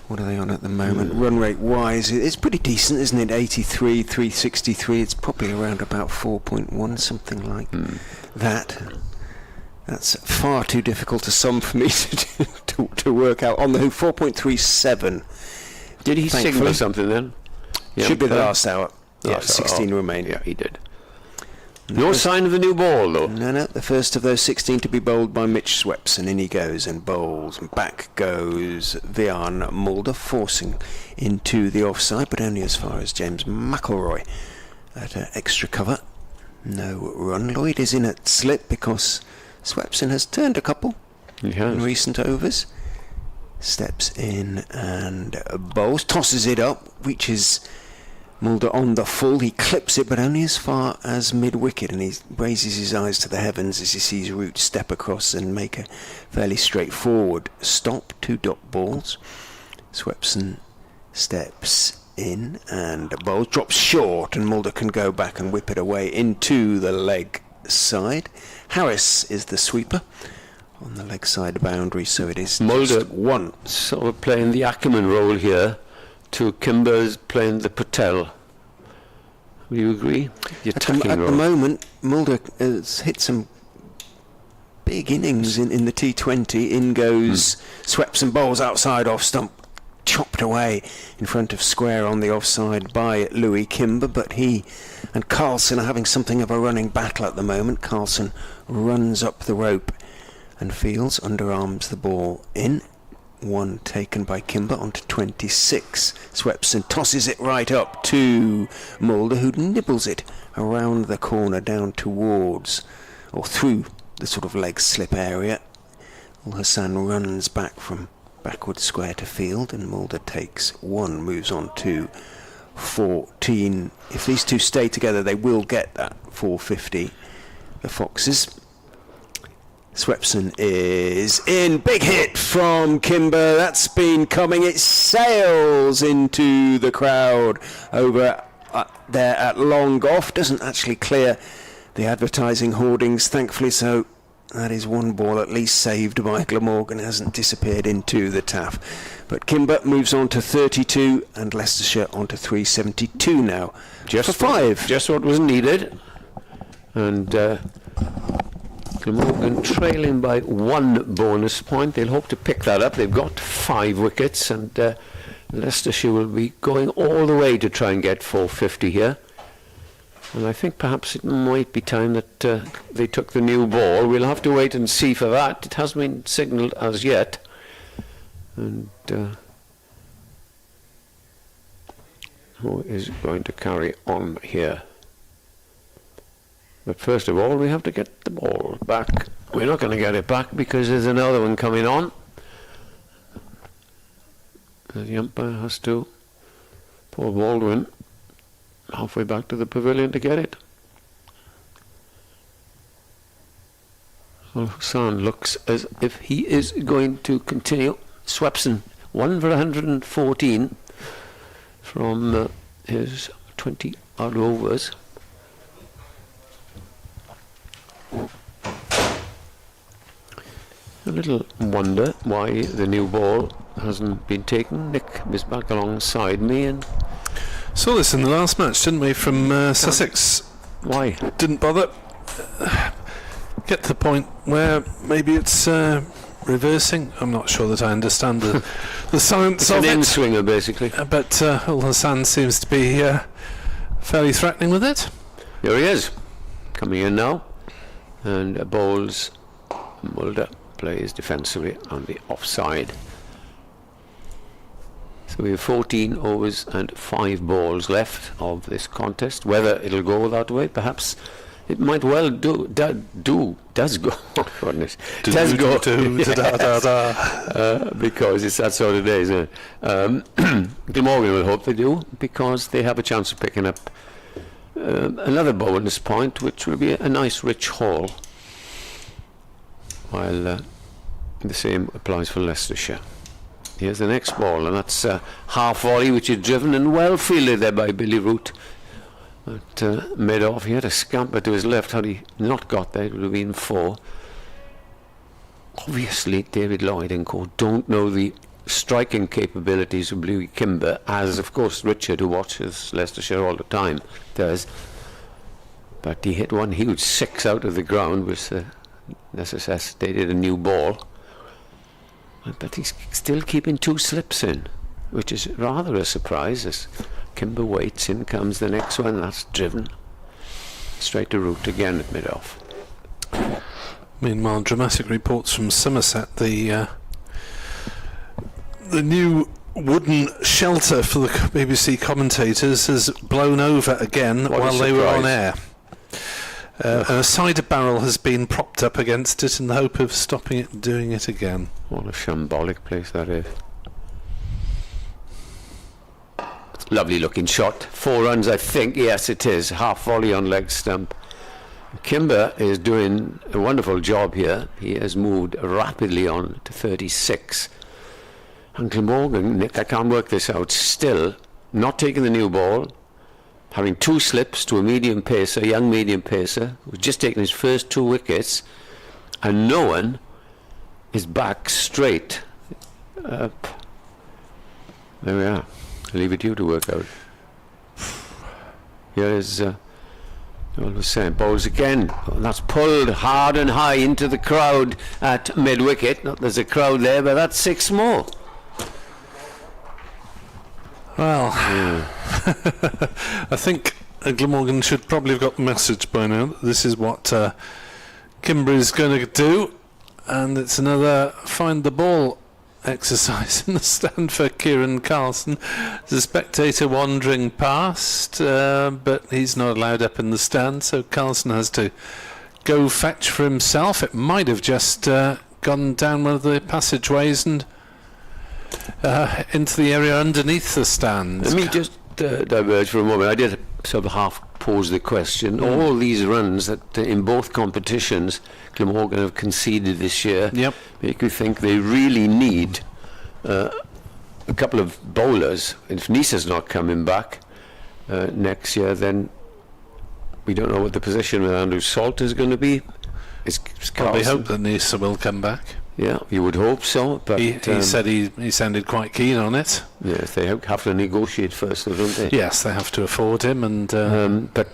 What are they on at the moment? Run rate wise, it's pretty decent, isn't it? 83, 363. It's probably around about 4.1, something like that. That's far too difficult a sum for me to work out. On the who, 4.37. Did he Thankfully. signal something then? Should be the last hour. Yeah, Last hour. 16 remain. Yeah, he did. No sign of the new ball, though. No, the first of those 16 to be bowled by Mitch Swepson. In he goes and bowls, and back goes Vian Mulder, forcing into the offside, but only as far as James McElroy at extra cover. No run. Lloyd is in at slip because Swepson has turned a couple in recent overs. Steps in and bowls, tosses it up, reaches Mulder on the full. He clips it, but only as far as mid-wicket, and he raises his eyes to the heavens as he sees Root step across and make a fairly straightforward stop. 2 dot balls. Swepson steps in and bowls, drops short, and Mulder can go back and whip it away into the leg side. Harris is the sweeper on the leg side boundary, so it is Mulder just 1. sort of playing the Ackerman role here to Kimber's playing the Patel. Would you agree? The attacking At role. the moment, Mulder has hit some big innings in the T20. In goes Swepson, bowls outside off stump, chopped away in front of square on the offside by Louis Kimber, but he and Carlson are having something of a running battle at the moment. Carlson runs up the rope and fields, underarms the ball in. 1 taken by Kimber onto 26. Swepson tosses it right up to Mulder, who nibbles it around the corner down towards or through the sort of leg slip area. Al Hassan runs back from backward square to field, and Mulder takes 1, moves on to 14. If these two stay together, they will get that 450. The Foxes. Swepson is in. Big hit from Kimber. That's been coming. It sails into the crowd over there at long off. Doesn't actually clear the advertising hoardings, thankfully, so that is 1 ball at least saved by Glamorgan. Hasn't disappeared into the taff. But Kimber moves on to 32 and Leicestershire on to 372 now. Just for 5. Just what was needed. And Glamorgan trailing by 1 bonus point. They'll hope to pick that up. They've got 5 wickets, and Leicestershire will be going all the way to try and get 450 here. And I think perhaps it might be time that they took the new ball. We'll have to wait and see for that. It hasn't been signalled as yet. And who is going to carry on here? But first of all, we have to get the ball back. We're not going to get it back because there's another one coming on. The umpire has to pull Baldwin halfway back to the pavilion to get it. Well, Hassan looks as if he is going to continue. Swepson, 1 for 114 from his 20 odd overs. A little wonder why the new ball hasn't been taken. Nick is back alongside me, and Saw this in the last match, didn't we, from Sussex? why? Didn't bother. get to the point where maybe it's reversing. I'm not sure that I understand the science of an it. in-swinger, basically. But Hassan seems to be fairly threatening with it. Here he is, coming in now, and bowls. Mulder plays defensively on the offside. So we have 14 overs and 5 balls left of this contest. Whether it'll go that way, perhaps it might well does go. Oh, goodness, does go. Because it's that sort of day, isn't it? Glamorgan will hope they do, because they have a chance of picking up another bonus point, which will be a nice rich haul. While the same applies for Leicestershire. Here's the next ball, and that's half volley, which is driven and well fielded there by Billy Root. At mid-off, he had a scamper to his left. Had he not got there, it would have been 4. Obviously, David Lloyd and co. don't know the striking capabilities of Bluey Kimber, as of course Richard, who watches Leicestershire all the time, does. But he hit one huge 6 out of the ground, which necessitated a new ball. But he's still keeping 2 slips in, which is rather a surprise. As Kimber waits, in comes the next one. That's driven straight to Root again at mid-off. Meanwhile, dramatic reports from Somerset. The new wooden shelter for the BBC commentators has blown over again while they were on air. A cider barrel has been propped up against it in the hope of stopping it doing it again. What a shambolic place that is. Lovely looking shot. 4 runs, I think. Yes, it is. Half volley on leg stump. Kimber is doing a wonderful job here. He has moved rapidly on to 36. And Glamorgan, Nick, I can't work this out, still not taking the new ball, having 2 slips to a medium pacer, young medium pacer, who's just taken his first 2 wickets, and no one is back straight up. There we are. I'll leave it to you to work out. Here is all the same. Bowls again. Oh, that's pulled hard and high into the crowd at mid-wicket. Not there's a crowd there, but that's 6 more. Well, I think Glamorgan should probably have got the message by now. This is what Kimber is going to do, and it's another find the ball exercise in the stand for Kieran Carlson. There's a spectator wandering past, but he's not allowed up in the stand, so Carlson has to go fetch for himself. It might have just gone down one of the passageways and into the area underneath the stand. Let me just diverge for a moment. I did sort of half pose the question. All these runs that in both competitions Glamorgan have conceded this year make you think they really need a couple of bowlers. If Neser's not coming back next year, then we don't know what the position with Andrew Salt is going to be. Well, we hope that Neser will come back. Yeah, you would hope so, but he said he sounded quite keen on it. Yes, they have to negotiate first, though, don't they? Yes, they have to afford him, and but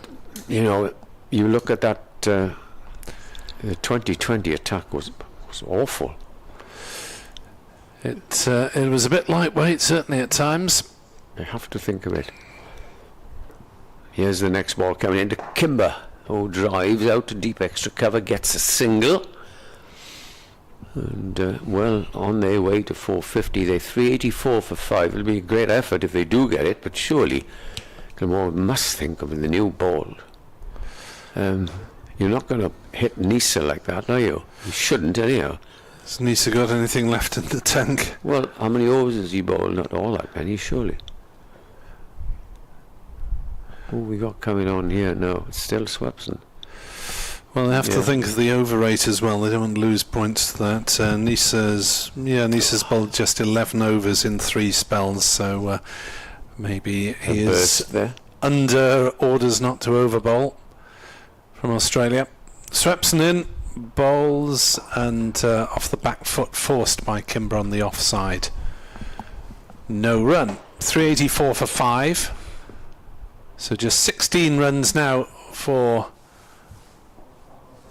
you know, you look at that. The 2020 attack was awful. It was a bit lightweight, certainly at times. I have to think of it. Here's the next ball coming into Kimber, who drives out to deep extra cover, gets a single. And well on their way to 450. They're 384 for 5. It'll be a great effort if they do get it, but surely Glamorgan must think of the new ball. You're not going to hit Neser like that, are you? You shouldn't anyhow. Has Neser got anything left in the tank? Well, how many overs has he bowled? Not all that many, surely. Who we got coming on here? No, it's still Swepson. Well, they have to think of the over rate as well. They don't want to lose points to that. Neser's bowled just 11 overs in 3 spells, so maybe he is there. Under orders not to over bowl from Australia. Swepson in, bowls, and off the back foot, forced by Kimber on the offside. No run. 384 for 5. So just 16 runs now for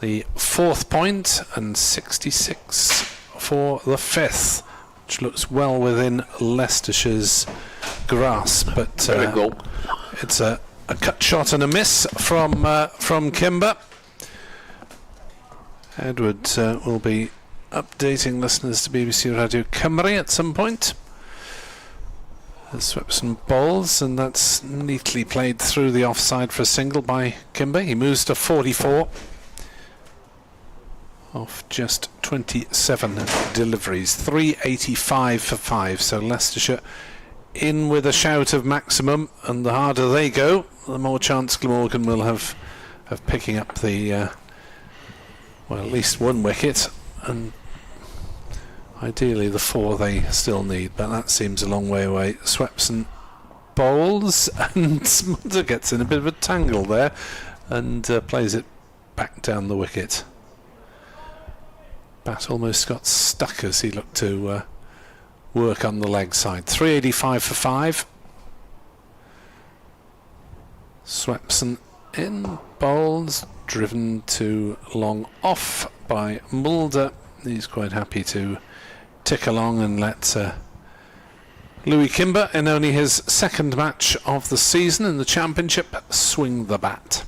the 4th point, and 66 for the 5th, which looks well within Leicestershire's grasp. But it's a cut shot and a miss from Kimber. Edward will be updating listeners to BBC Radio Cymru at some point. Swepson bowls, and that's neatly played through the offside for a single by Kimber. He moves to 44 off just 27 deliveries. 385 for 5, so Leicestershire in with a shout of maximum, and the harder they go, the more chance Glamorgan will have of picking up the well, at least 1 wicket, and ideally the 4 they still need, but that seems a long way away. Swepson bowls, and Mulder gets in a bit of a tangle there and plays it back down the wicket. Bat almost got stuck as he looked to work on the leg side. 385 for 5. Swepson in, bowls, driven to long off by Mulder. He's quite happy to tick along and let Louis Kimber, in only his 2nd match of the season in the Championship, swing the bat.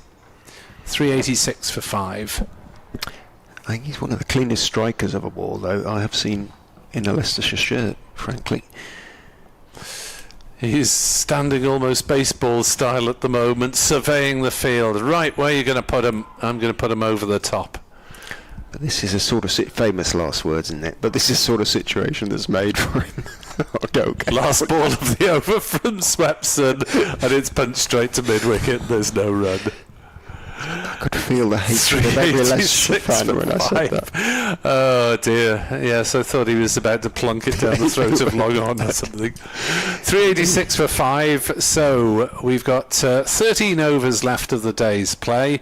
386 for 5. I think he's one of the cleanest strikers of a ball, though, I have seen in a Leicestershire shirt, frankly. He's standing almost baseball style at the moment, surveying the field. Right, where are you going to put him? I'm going to put him over the top. But this is a sort of famous last words, isn't it? But this is a sort of situation that's made for him. Last ball of the over from Swepson, and it's punched straight to mid-wicket. There's no run. I could feel the hatred of every Leicestershire fan when I said that. Oh dear, yes, I thought he was about to plunk it down the throat of Long On or something. 386 for 5, so we've got 13 overs left of the day's play.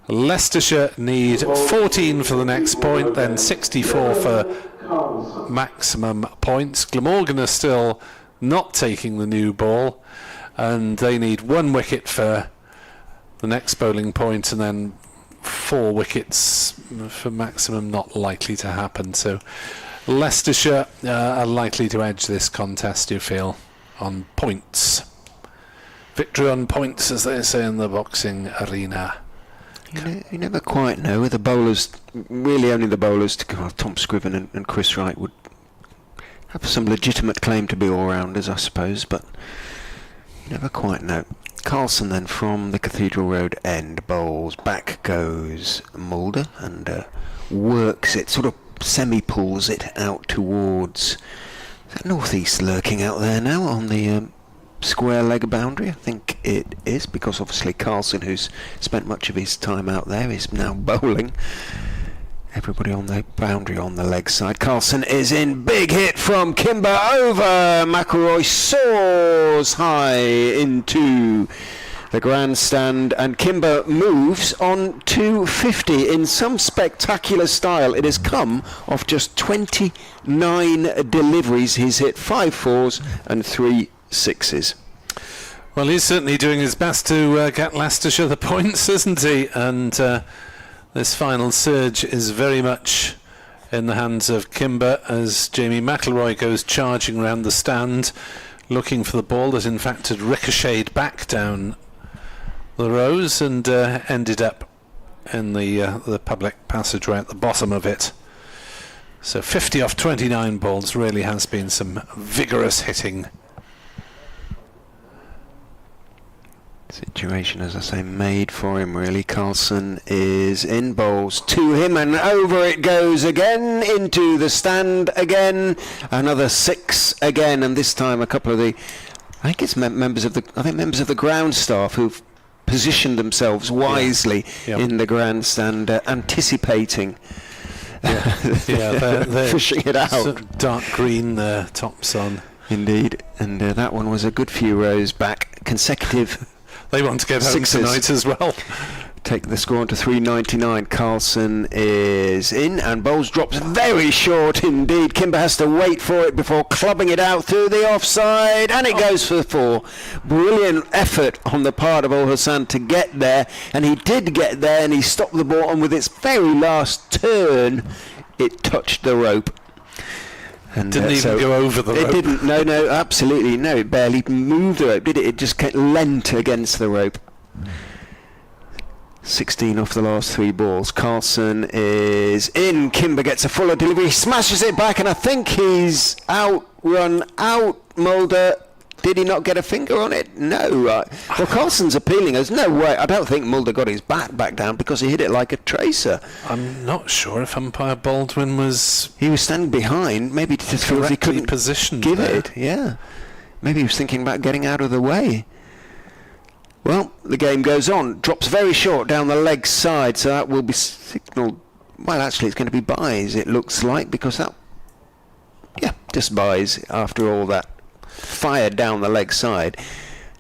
Leicestershire need 14 for the next point, then 64 for maximum points. Glamorgan are still not taking the new ball, and they need 1 wicket for the next bowling point, and then 4 wickets for maximum. Not likely to happen, so Leicestershire are likely to edge this contest, you feel, on points. Victory on points, as they say in the boxing arena. You never quite know with the bowlers. Really only the bowlers, Tom Scriven and Chris Wright, would have some legitimate claim to be all-rounders, I suppose, but you never quite know. Carlson then from the Cathedral Road end bowls. Back goes Mulder and works it, sort of semi-pulls it out towards... Is that northeast lurking out there now on the square leg boundary? I think it is, because obviously Carlson, who's spent much of his time out there, is now bowling. Everybody on the boundary on the leg side. Carlson is in. Big hit from Kimber over. McElroy soars high into the grandstand, and Kimber moves on 250 in some spectacular style. It has come off just 29 deliveries. He's hit 5 fours and 3 sixes. Well, he's certainly doing his best to get Leicestershire the points, isn't he? And this final surge is very much in the hands of Kimber, as Jamie McElroy goes charging round the stand, looking for the ball that in fact had ricocheted back down the rows and ended up in the public passageway at the bottom of it. So 50 off 29 balls really has been some vigorous hitting. Situation, as I say, made for him really. Carlson is in, bowls to him, and over it goes again into the stand again. Another 6 again, and this time a couple of the, I think it's members of the ground staff who've positioned themselves wisely in the grandstand, anticipating. They're fishing it out. Sort of dark green tops on. Indeed, and that one was a good few rows back, consecutive. They want to get home tonight as well. take the score on to 399. Carlson is in and bowls, drops very short indeed. Kimber has to wait for it before clubbing it out through the offside, and it goes for 4. Brilliant effort on the part of Ul Hassan to get there, and he did get there, and he stopped the ball, and with its very last turn it touched the rope. And didn't even go over the rope. It didn't, no, absolutely no, it barely moved the rope, did it? It just leant against the rope. 16 off the last 3 balls. Carlson is in. Kimber gets a fuller delivery. He smashes it back, and I think he's run out. Mulder, did he not get a finger on it? No. Well, Carlson's appealing. There's no way. I don't think Mulder got his bat back down because he hit it like a tracer. I'm not sure if umpire Baldwin was... He was standing behind. Maybe he just feels he couldn't give it. Yeah. Maybe he was thinking about getting out of the way. Well, the game goes on. Drops very short down the leg side, so that will be signalled. Well, actually, it's going to be byes, it looks like, because that... Yeah, just byes after all that. Fired down the leg side.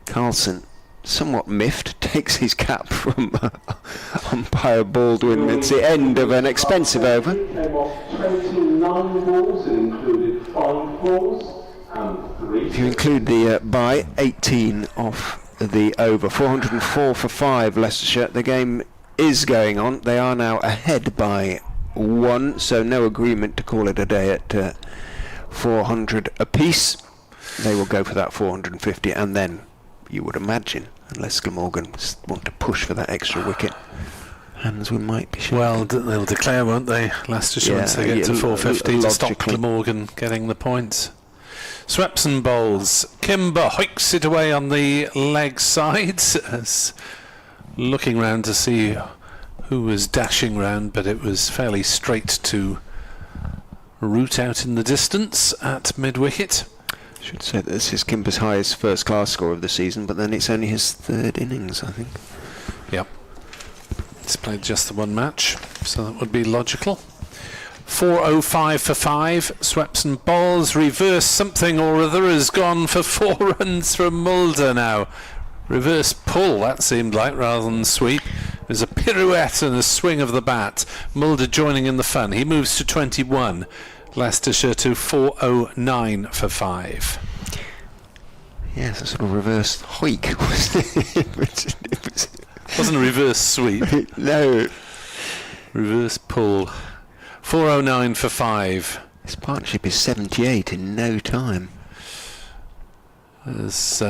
Carlson, somewhat miffed, takes his cap from umpire Baldwin. It's the end of an expensive over. Came off 29 balls and included 5 balls and 3. If you include the bye, 18 off the over. 404 for 5 Leicestershire. The game is going on. They are now ahead by 1, so no agreement to call it a day at 400 apiece. They will go for that 450, and then you would imagine, unless Glamorgan want to push for that extra wicket, Handscomb might be shaken. Well, they'll declare, won't they, Leicestershire, once they get to 450 to stop Glamorgan getting the points. Swepson bowls. Kimber hoiks it away on the leg side, as looking round to see who was dashing round, but it was fairly straight to root out in the distance at mid-wicket. Should say that this is Kimber's highest first-class score of the season, but then it's only his 3rd innings, I think. Yep. He's played just the 1 match, so that would be logical. 405 for 5. Swepson bowls. Reverse something or other has gone for 4 runs from Mulder now. Reverse pull, that seemed like, rather than sweep. There's a pirouette and a swing of the bat. Mulder joining in the fun. He moves to 21. Leicestershire to 409 for 5. Yes, a sort of reverse hoik, wasn't it? Wasn't a reverse sweep. No. Reverse pull. 409 for 5. This partnership is 78 in no time. That's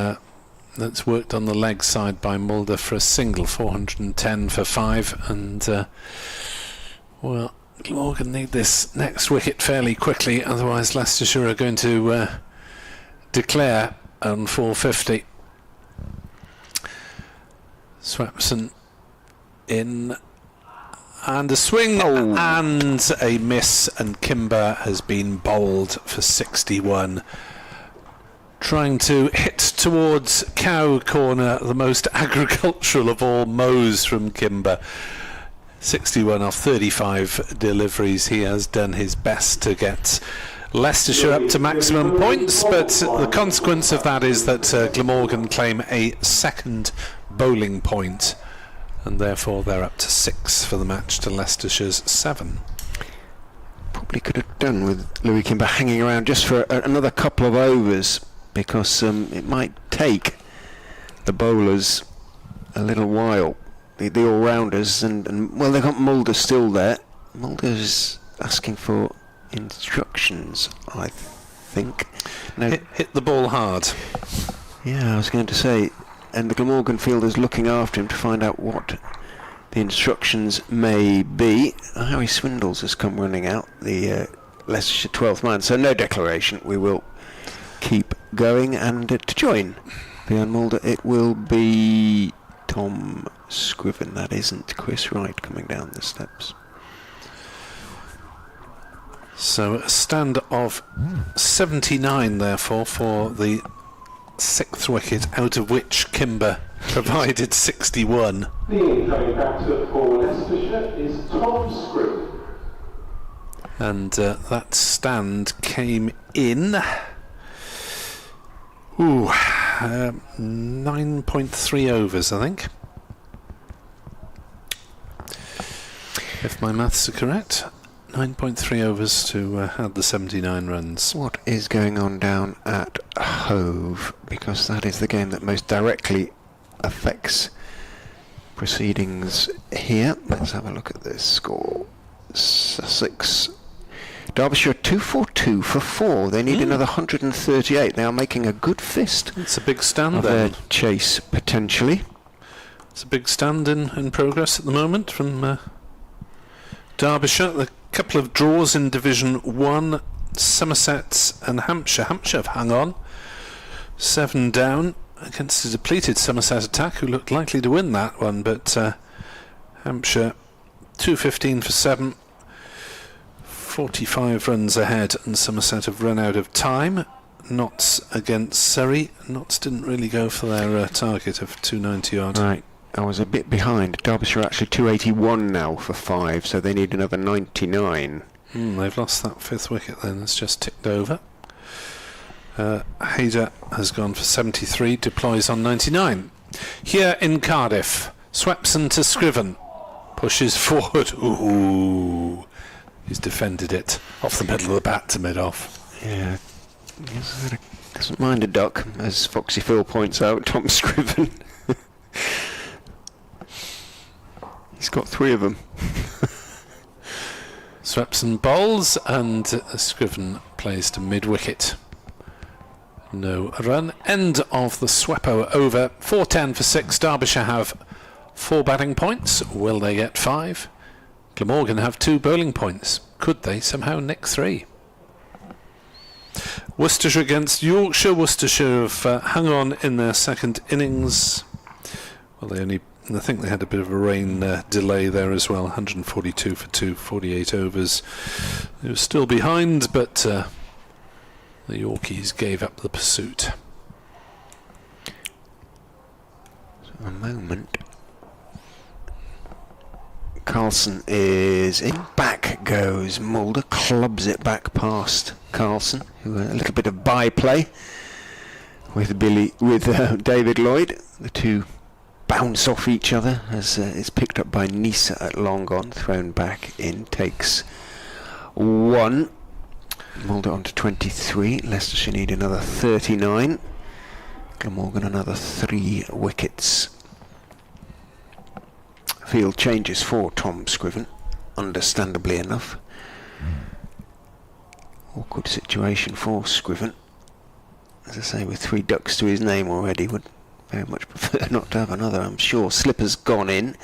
worked on the leg side by Mulder for a single. 410 for 5, and well, Glamorgan need this next wicket fairly quickly, otherwise Leicestershire are going to declare on 450. Swepson in, and a swing and a miss, and Kimber has been bowled for 61. Trying to hit towards cow corner, the most agricultural of all mows from Kimber. 61 off 35 deliveries. He has done his best to get Leicestershire up to maximum points, but the consequence of that is that Glamorgan claim a 2nd bowling point, and therefore they're up to 6 for the match to Leicestershire's 7. Probably could have done with Louis Kimber hanging around just for another couple of overs, because it might take the bowlers a little while, the all-rounders, and well, they've got Mulder still there. Mulder's asking for instructions, I think. No, hit the ball hard. Yeah, I was going to say, and the Glamorgan fielders looking after him to find out what the instructions may be. Harry Swindles has come running out, the Leicestershire 12th man, so no declaration. We will keep going, and to join behind Mulder it will be Tom Scriven. That isn't Chris Wright coming down the steps. So a stand of 79 therefore for the 6th wicket, out of which Kimber provided 61. The incoming batter for Leicestershire is Tom Scriven. And that stand came in 9.3 overs, I think. if my maths are correct. 9.3 overs to add the 79 runs. What is going on down at Hove? Because that is the game that most directly affects proceedings here. Let's have a look at this score. Sussex. Derbyshire 242 for 4. They need another 138. They are making a good fist. It's a big stand of then. Their chase, potentially. It's a big stand in progress at the moment from Derbyshire. A couple of draws in Division 1. Somerset and Hampshire. Hampshire have hung on. 7 down against a depleted Somerset attack, who looked likely to win that one, but Hampshire 215 for 7. 45 runs ahead, and Somerset have run out of time. Notts against Surrey. Notts didn't really go for their target of 290 odd. Right, I was a bit behind. Derbyshire are actually 281 now for 5, so they need another 99. They've lost that 5th wicket then. It's just ticked over. Hayder has gone for 73, deploys on 99. Here in Cardiff, Swepson to Scriven. Pushes forward. Ooh. He's defended it off the middle of the bat to mid-off. Yeah, doesn't mind a duck, as Foxy Phil points out, Tom Scriven. He's got 3 of them. Swepson bowls and Scriven plays to mid-wicket. No run. End of the Sweppo over. 410 for 6. Derbyshire have 4 batting points. Will they get 5? Glamorgan have 2 bowling points. Could they somehow nick 3? Worcestershire against Yorkshire. Worcestershire have hung on in their second innings. Well, I think they had a bit of a rain delay there as well. 142 for 2, 48 overs. They were still behind, but the Yorkies gave up the pursuit. So a moment. Carlson is in. Back goes Mulder, clubs it back past Carlson, who a little bit of byplay with David Lloyd. The two bounce off each other as it's picked up by Neser at long on, thrown back in, takes 1. Mulder on to 23. Leicestershire need another 39. Glamorgan another 3 wickets. Field changes for Tom Scriven, understandably enough. Awkward situation for Scriven. As I say, with 3 ducks to his name already, would very much prefer not to have another, I'm sure. Slipper's gone in,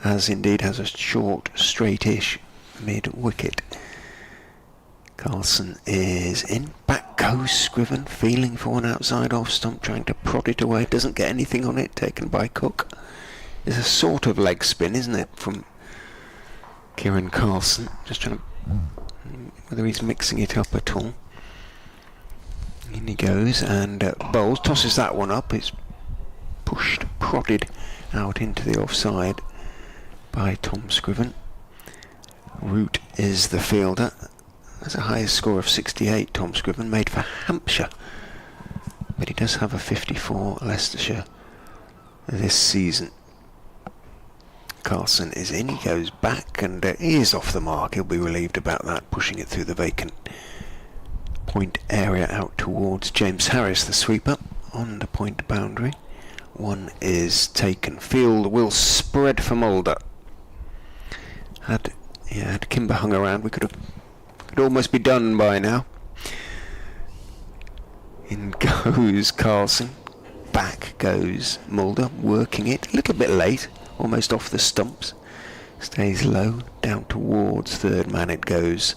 as indeed has a short, straight-ish mid-wicket. Carlson is in. Back goes Scriven, feeling for one outside off stump, trying to prod it away. Doesn't get anything on it, taken by Cook. It's a sort of leg spin, isn't it, from Kieran Carlson? Just trying to... whether he's mixing it up at all. In he goes and bowls, tosses that one up. It's pushed, prodded out into the offside by Tom Scriven. Root is the fielder. That's a highest score of 68, Tom Scriven, made for Hampshire. But he does have a 54 Leicestershire this season. Carlson is in, he goes back and he is off the mark. He'll be relieved about that, pushing it through the vacant point area out towards James Harris, the sweeper, on the point boundary. 1 is taken. Field will spread for Mulder. Had Kimber hung around, we could almost be done by now. In goes Carlson. Back goes Mulder, working it a little bit late, almost off the stumps. Stays low, down towards third man it goes.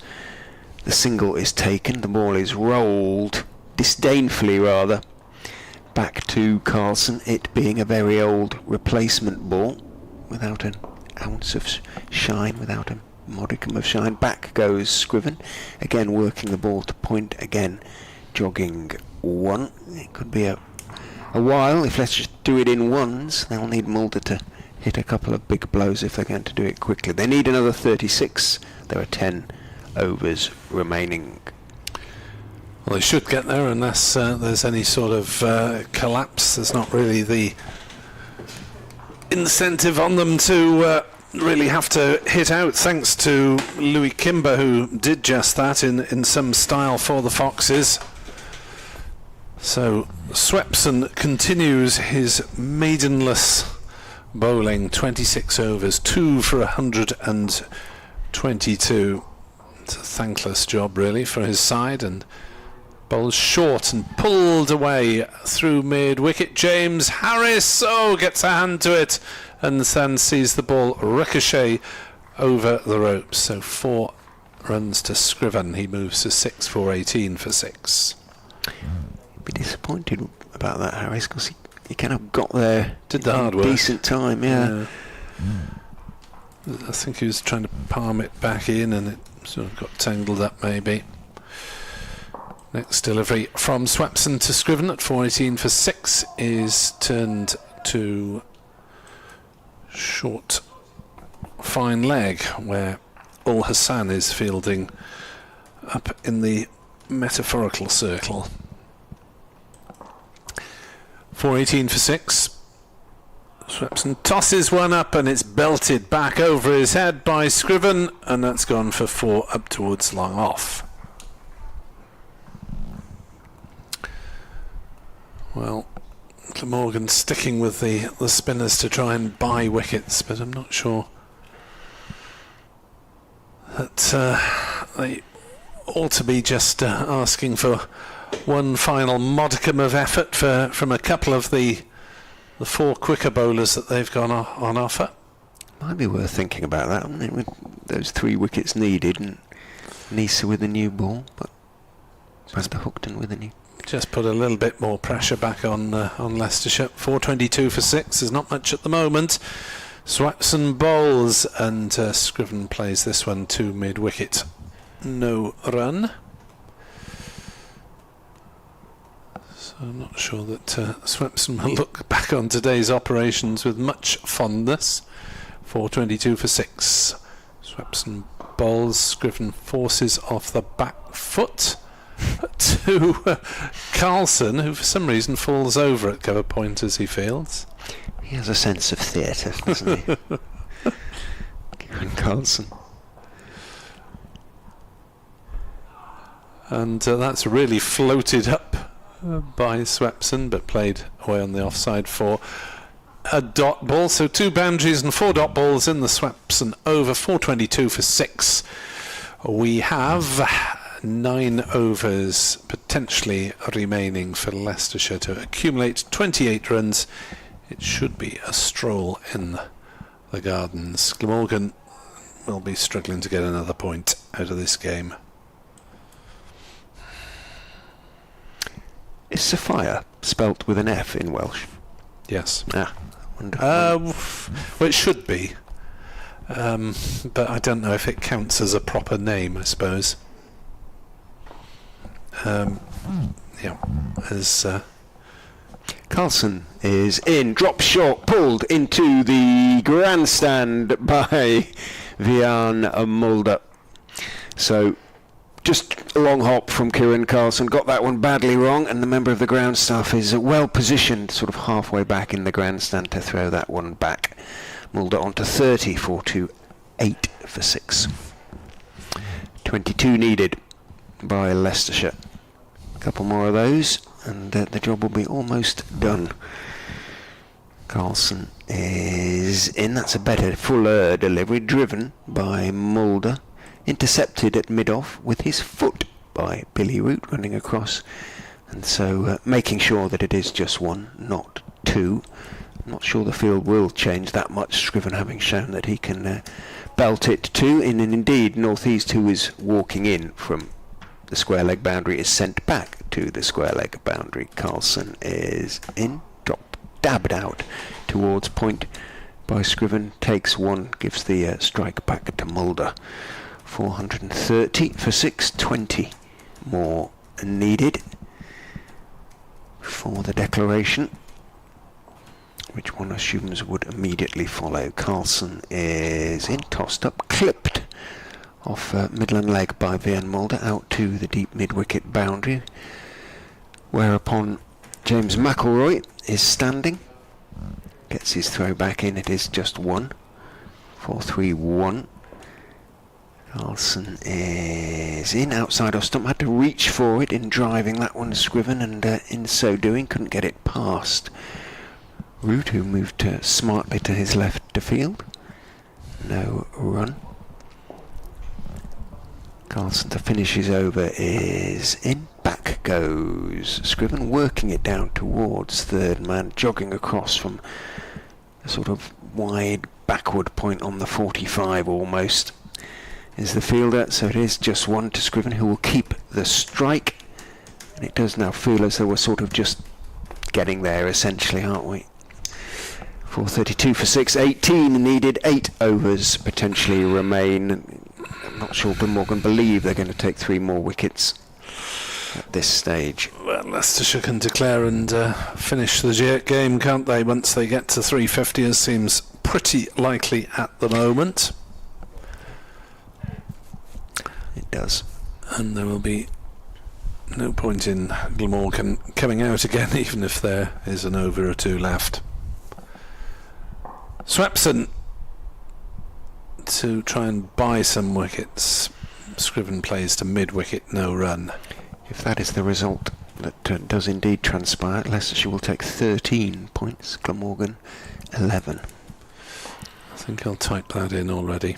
The single is taken, the ball is rolled, disdainfully rather, back to Carlson, it being a very old replacement ball, without an ounce of shine, without a modicum of shine. Back goes Scriven, again working the ball to point, again jogging 1. It could be a while. If let's just do it in ones, they'll need Mulder to hit a couple of big blows if they're going to do it quickly. They need another 36. There are 10 overs remaining. Well, they should get there unless there's any sort of collapse. There's not really the incentive on them to really have to hit out, thanks to Louis Kimber, who did just that in some style for the Foxes. So Swepson continues his maidenless bowling, 26 overs, 2 for 122. It's a thankless job really for his side, and bowls short and pulled away through mid-wicket. James Harris, gets a hand to it and then sees the ball ricochet over the ropes. So 4 runs to Scriven. He moves to 6 for 18 for 6. Be disappointed about that, Harris, because he kind of got there. Did the hard work. Decent time, yeah. I think he was trying to palm it back in and it sort of got tangled up maybe. Next delivery from Swepson to Scriven at 4:18 for 6 is turned to short fine leg, where Ul Hassan is fielding up in the metaphorical circle. 4:18 for 6. Swepson tosses one up and it's belted back over his head by Scriven, and that's gone for 4 up towards long off. Well, Glamorgan sticking with the spinners to try and buy wickets, but I'm not sure that they ought to be just asking for one final modicum of effort from a couple of the 4 quicker bowlers that they've got on offer. Might be worth thinking about that, wouldn't it, with those 3 wickets needed and Neser with a new ball, but Mr. Hookton with a new. Just put a little bit more pressure back on Leicestershire. 4:22 for 6. There's not much at the moment. Swepson bowls and Scriven plays this one to mid-wicket. No run. So I'm not sure that Swepson will look back on today's operations with much fondness. 4:22 for 6. Swepson bowls. Scriven forces off the back foot to Carlson, who for some reason falls over at cover point as he fields. He has a sense of theatre, doesn't he? Kieran Carlson. And that's really floated up by Swepson, but played away on the offside for a dot ball. So 2 boundaries and 4 dot balls in the Swepson over. 4:22 for 6. We have 9 overs potentially remaining for Leicestershire to accumulate 28 runs. It should be a stroll in the Gardens. Glamorgan will be struggling to get another point out of this game. Is Sophia spelt with an F in Welsh? Yes. Wonderful. Well, it should be. But I don't know if it counts as a proper name, I suppose. As Carlson is in, drop shot, pulled into the grandstand by Vian Mulder. So just a long hop from Kieran Carlson, got that one badly wrong, and the member of the ground staff is well positioned, sort of halfway back in the grandstand to throw that one back. Mulder onto 30, 4-8 for 6. 22 needed by Leicestershire. A couple more of those and the job will be almost done. Carlson is in. That's a better, fuller delivery, driven by Mulder, intercepted at mid-off with his foot by Billy Root running across, and so making sure that it is just 1, not 2. I'm not sure the field will change that much, Scriven having shown that he can belt it too, and indeed North East, who is walking in from the square leg boundary, is sent back to the square leg boundary. Carlson is in, dabbed out towards point by Scriven, takes 1, gives the strike back to Mulder. 430 for 620 more needed for the declaration, which one assumes would immediately follow. Carlson is in, tossed up, clipped off Midland leg by Vian Mulder out to the deep mid-wicket boundary, whereupon James McElroy is standing, gets his throw back in. It is just 1. 4-3-1. Carlson is in outside off stump. Had to reach for it in driving that one, Scriven, and in so doing couldn't get it past Root, who moved smartly to his left to field. No run. Carlson to finish his over is in. Back goes Scriven, working it down towards third man, jogging across from a sort of wide backward point on the 45 almost is the fielder. So it is just one to Scriven, who will keep the strike. And it does now feel as though we're sort of just getting there essentially, aren't we? 432 for 6, 18 needed, 8 overs potentially remain. I'm not sure Glamorgan believe they're going to take 3 more wickets at this stage. Well, Leicestershire can declare and finish the game, can't they, once they get to 350, as seems pretty likely at the moment. It does. And there will be no point in Glamorgan coming out again, even if there is an over or 2 left. Swepson to try and buy some wickets. Scriven plays to mid-wicket, no run. If that is the result that does indeed transpire, Leicestershire will take 13 points, Glamorgan 11. I think I'll type that in already.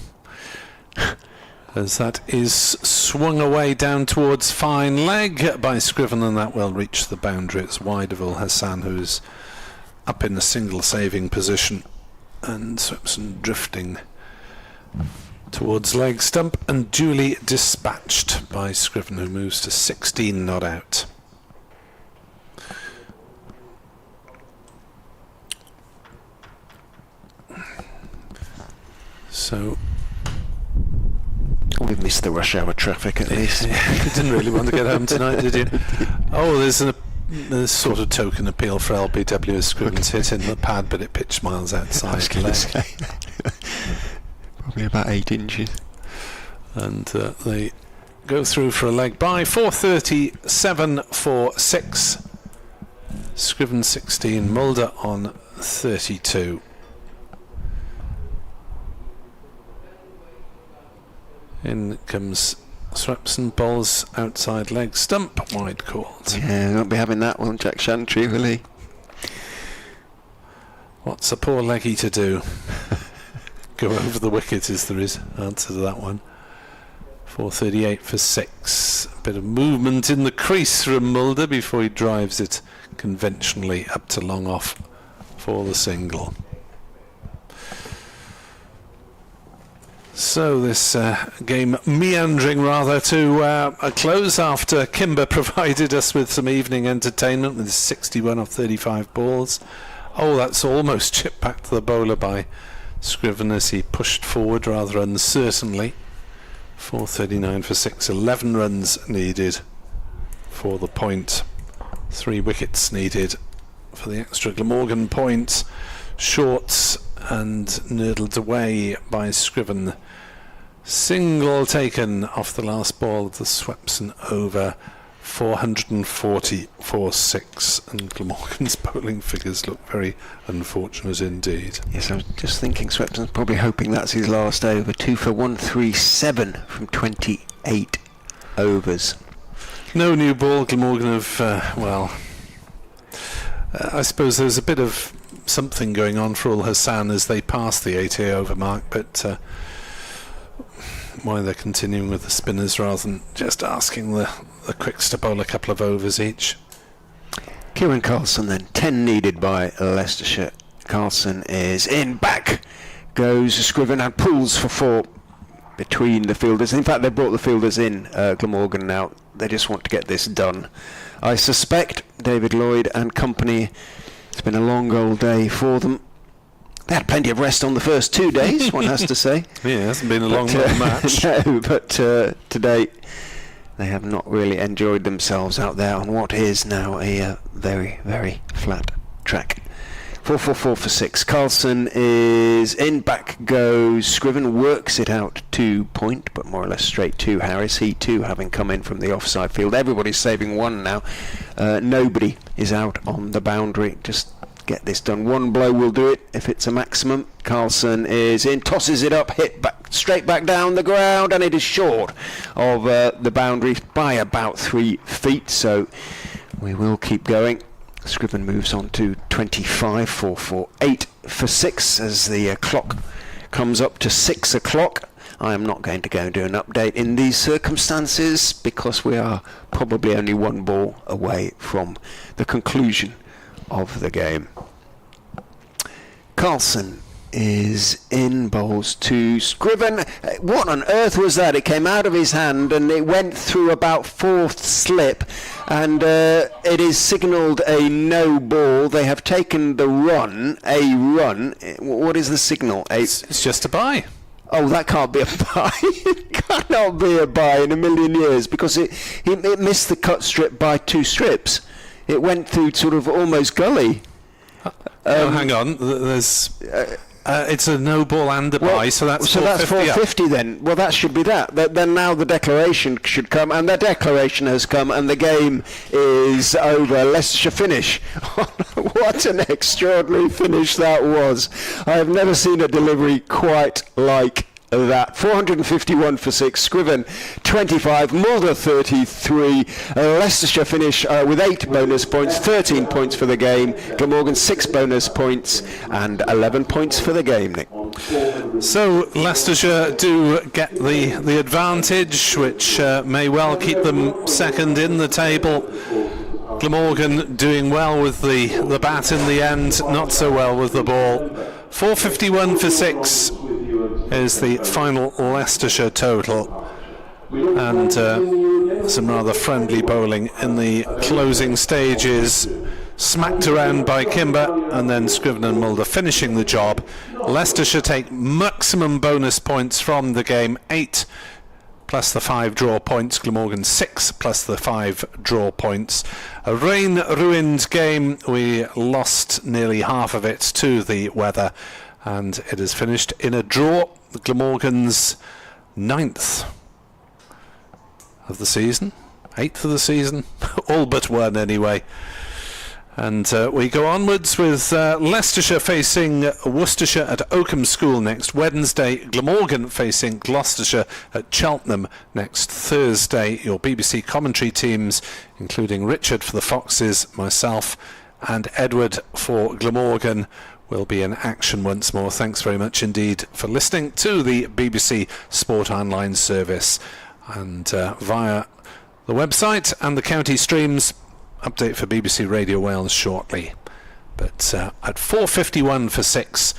As that is swung away down towards fine leg by Scriven, and that will reach the boundary. It's wide of Hassan, who's up in a single saving position, and Swepson drifting towards leg stump and duly dispatched by Scriven, who moves to 16 not out. So we've missed the rush hour traffic at least. You didn't really want to get home tonight, did you? Oh, there's a sort of token appeal for LBW as Scriven's hit in the pad, but it pitched miles outside. I was going to say probably about 8 inches. And they go through for a leg by. 437 for 6. Scriven 16, Mulder on 32. In comes Swepson, bowls outside leg stump, wide called. Yeah, won't be having that one, Jack Shantry, will he? What's a poor leggy to do? Go over the wicket is the answer to that one. 438 for 6. A bit of movement in the crease from Mulder before he drives it conventionally up to long off for the single. So this game meandering rather to a close after Kimber provided us with some evening entertainment with 61 off 35 balls. Oh, that's almost chipped back to the bowler by Scriven as he pushed forward rather uncertainly. 439 for 6, 11 runs needed for the point. 3 wickets needed for the extra Glamorgan point. Shorts and nurdled away by Scriven. Single taken off the last ball of the Swepson over. 440 for 6, and Glamorgan's bowling figures look very unfortunate indeed. Yes, I was just thinking Swepson's probably hoping that's his last over. 2 for 137 from 28 overs. No new ball. Glamorgan have, I suppose there's a bit of something going on for Hassan as they pass the 80 over mark, but why they're continuing with the spinners rather than just asking the quicks to bowl a couple of overs each. Kieran Carlson then, 10 needed by Leicestershire. Carlson is in, back goes Scriven and pulls for 4 between the fielders. In fact, they brought the fielders in, Glamorgan now. They just want to get this done. I suspect David Lloyd and company, it's been a long old day for them. They had plenty of rest on the first 2 days, one has to say. Yeah, it hasn't been a long match. No, but today they have not really enjoyed themselves out there on what is now a very, very flat track. 444 for 6. Carlson is in, back goes Scriven, works it out to point, but more or less straight to Harris. He too having come in from the offside field. Everybody's saving one now. Nobody is out on the boundary. Just get this done. One blow will do it if it's a maximum. Carlson is in, tosses it up, hit back, straight back down the ground, and it is short of the boundary by about 3 feet, so we will keep going. Scriven moves on to 25, 4 for 8 for 6 as the clock comes up to 6 o'clock. I am not going to go and do an update in these circumstances because we are probably only 1 ball away from the conclusion of the game. Carlson is in, bowls to Scriven. What on earth was that? It came out of his hand and it went through about 4th slip, and it is signalled a no ball. They have taken the run, a run. What is the signal? It's just a bye. Oh, that can't be a bye. It cannot be a bye in a million years, because it missed the cut strip by 2 strips. It went through sort of almost gully. Hang on. There's it's a no ball and a bye, so that's 450 then. Well, that should be that. Then now the declaration should come, and the declaration has come, and the game is over. Leicestershire finish. What an extraordinary finish that was. I have never seen a delivery quite like that. 451 for 6, Scriven 25, Mulder 33. Leicestershire finish with 8 bonus points, 13 points for the game. Glamorgan 6 bonus points and 11 points for the game, Nick. So Leicestershire do get the advantage, which may well keep them second in the table. Glamorgan doing well with the bat in the end, not so well with the ball. 451 for 6 is the final Leicestershire total, and some rather friendly bowling in the closing stages, smacked around by Kimber, and then Scriven and Mulder finishing the job. Leicestershire take maximum bonus points from the game, 8 plus the 5 draw points. Glamorgan 6 plus the 5 draw points. A rain-ruined game. We lost nearly half of it to the weather, and it is finished in a draw. Glamorgan's 9th of the season, 8th of the season, all but one anyway. And we go onwards with Leicestershire facing Worcestershire at Oakham School next Wednesday. Glamorgan facing Gloucestershire at Cheltenham next Thursday. Your BBC commentary teams, including Richard for the Foxes, myself and Edward for Glamorgan, will be in action once more. Thanks very much indeed for listening to the BBC Sport Online service, and via the website and the county streams. Update for BBC Radio Wales shortly. But at 451 for 6,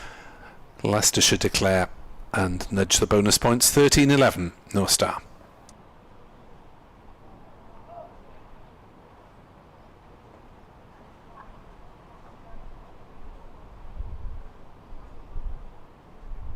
Leicestershire declare and nudge the bonus points 13-11, no star.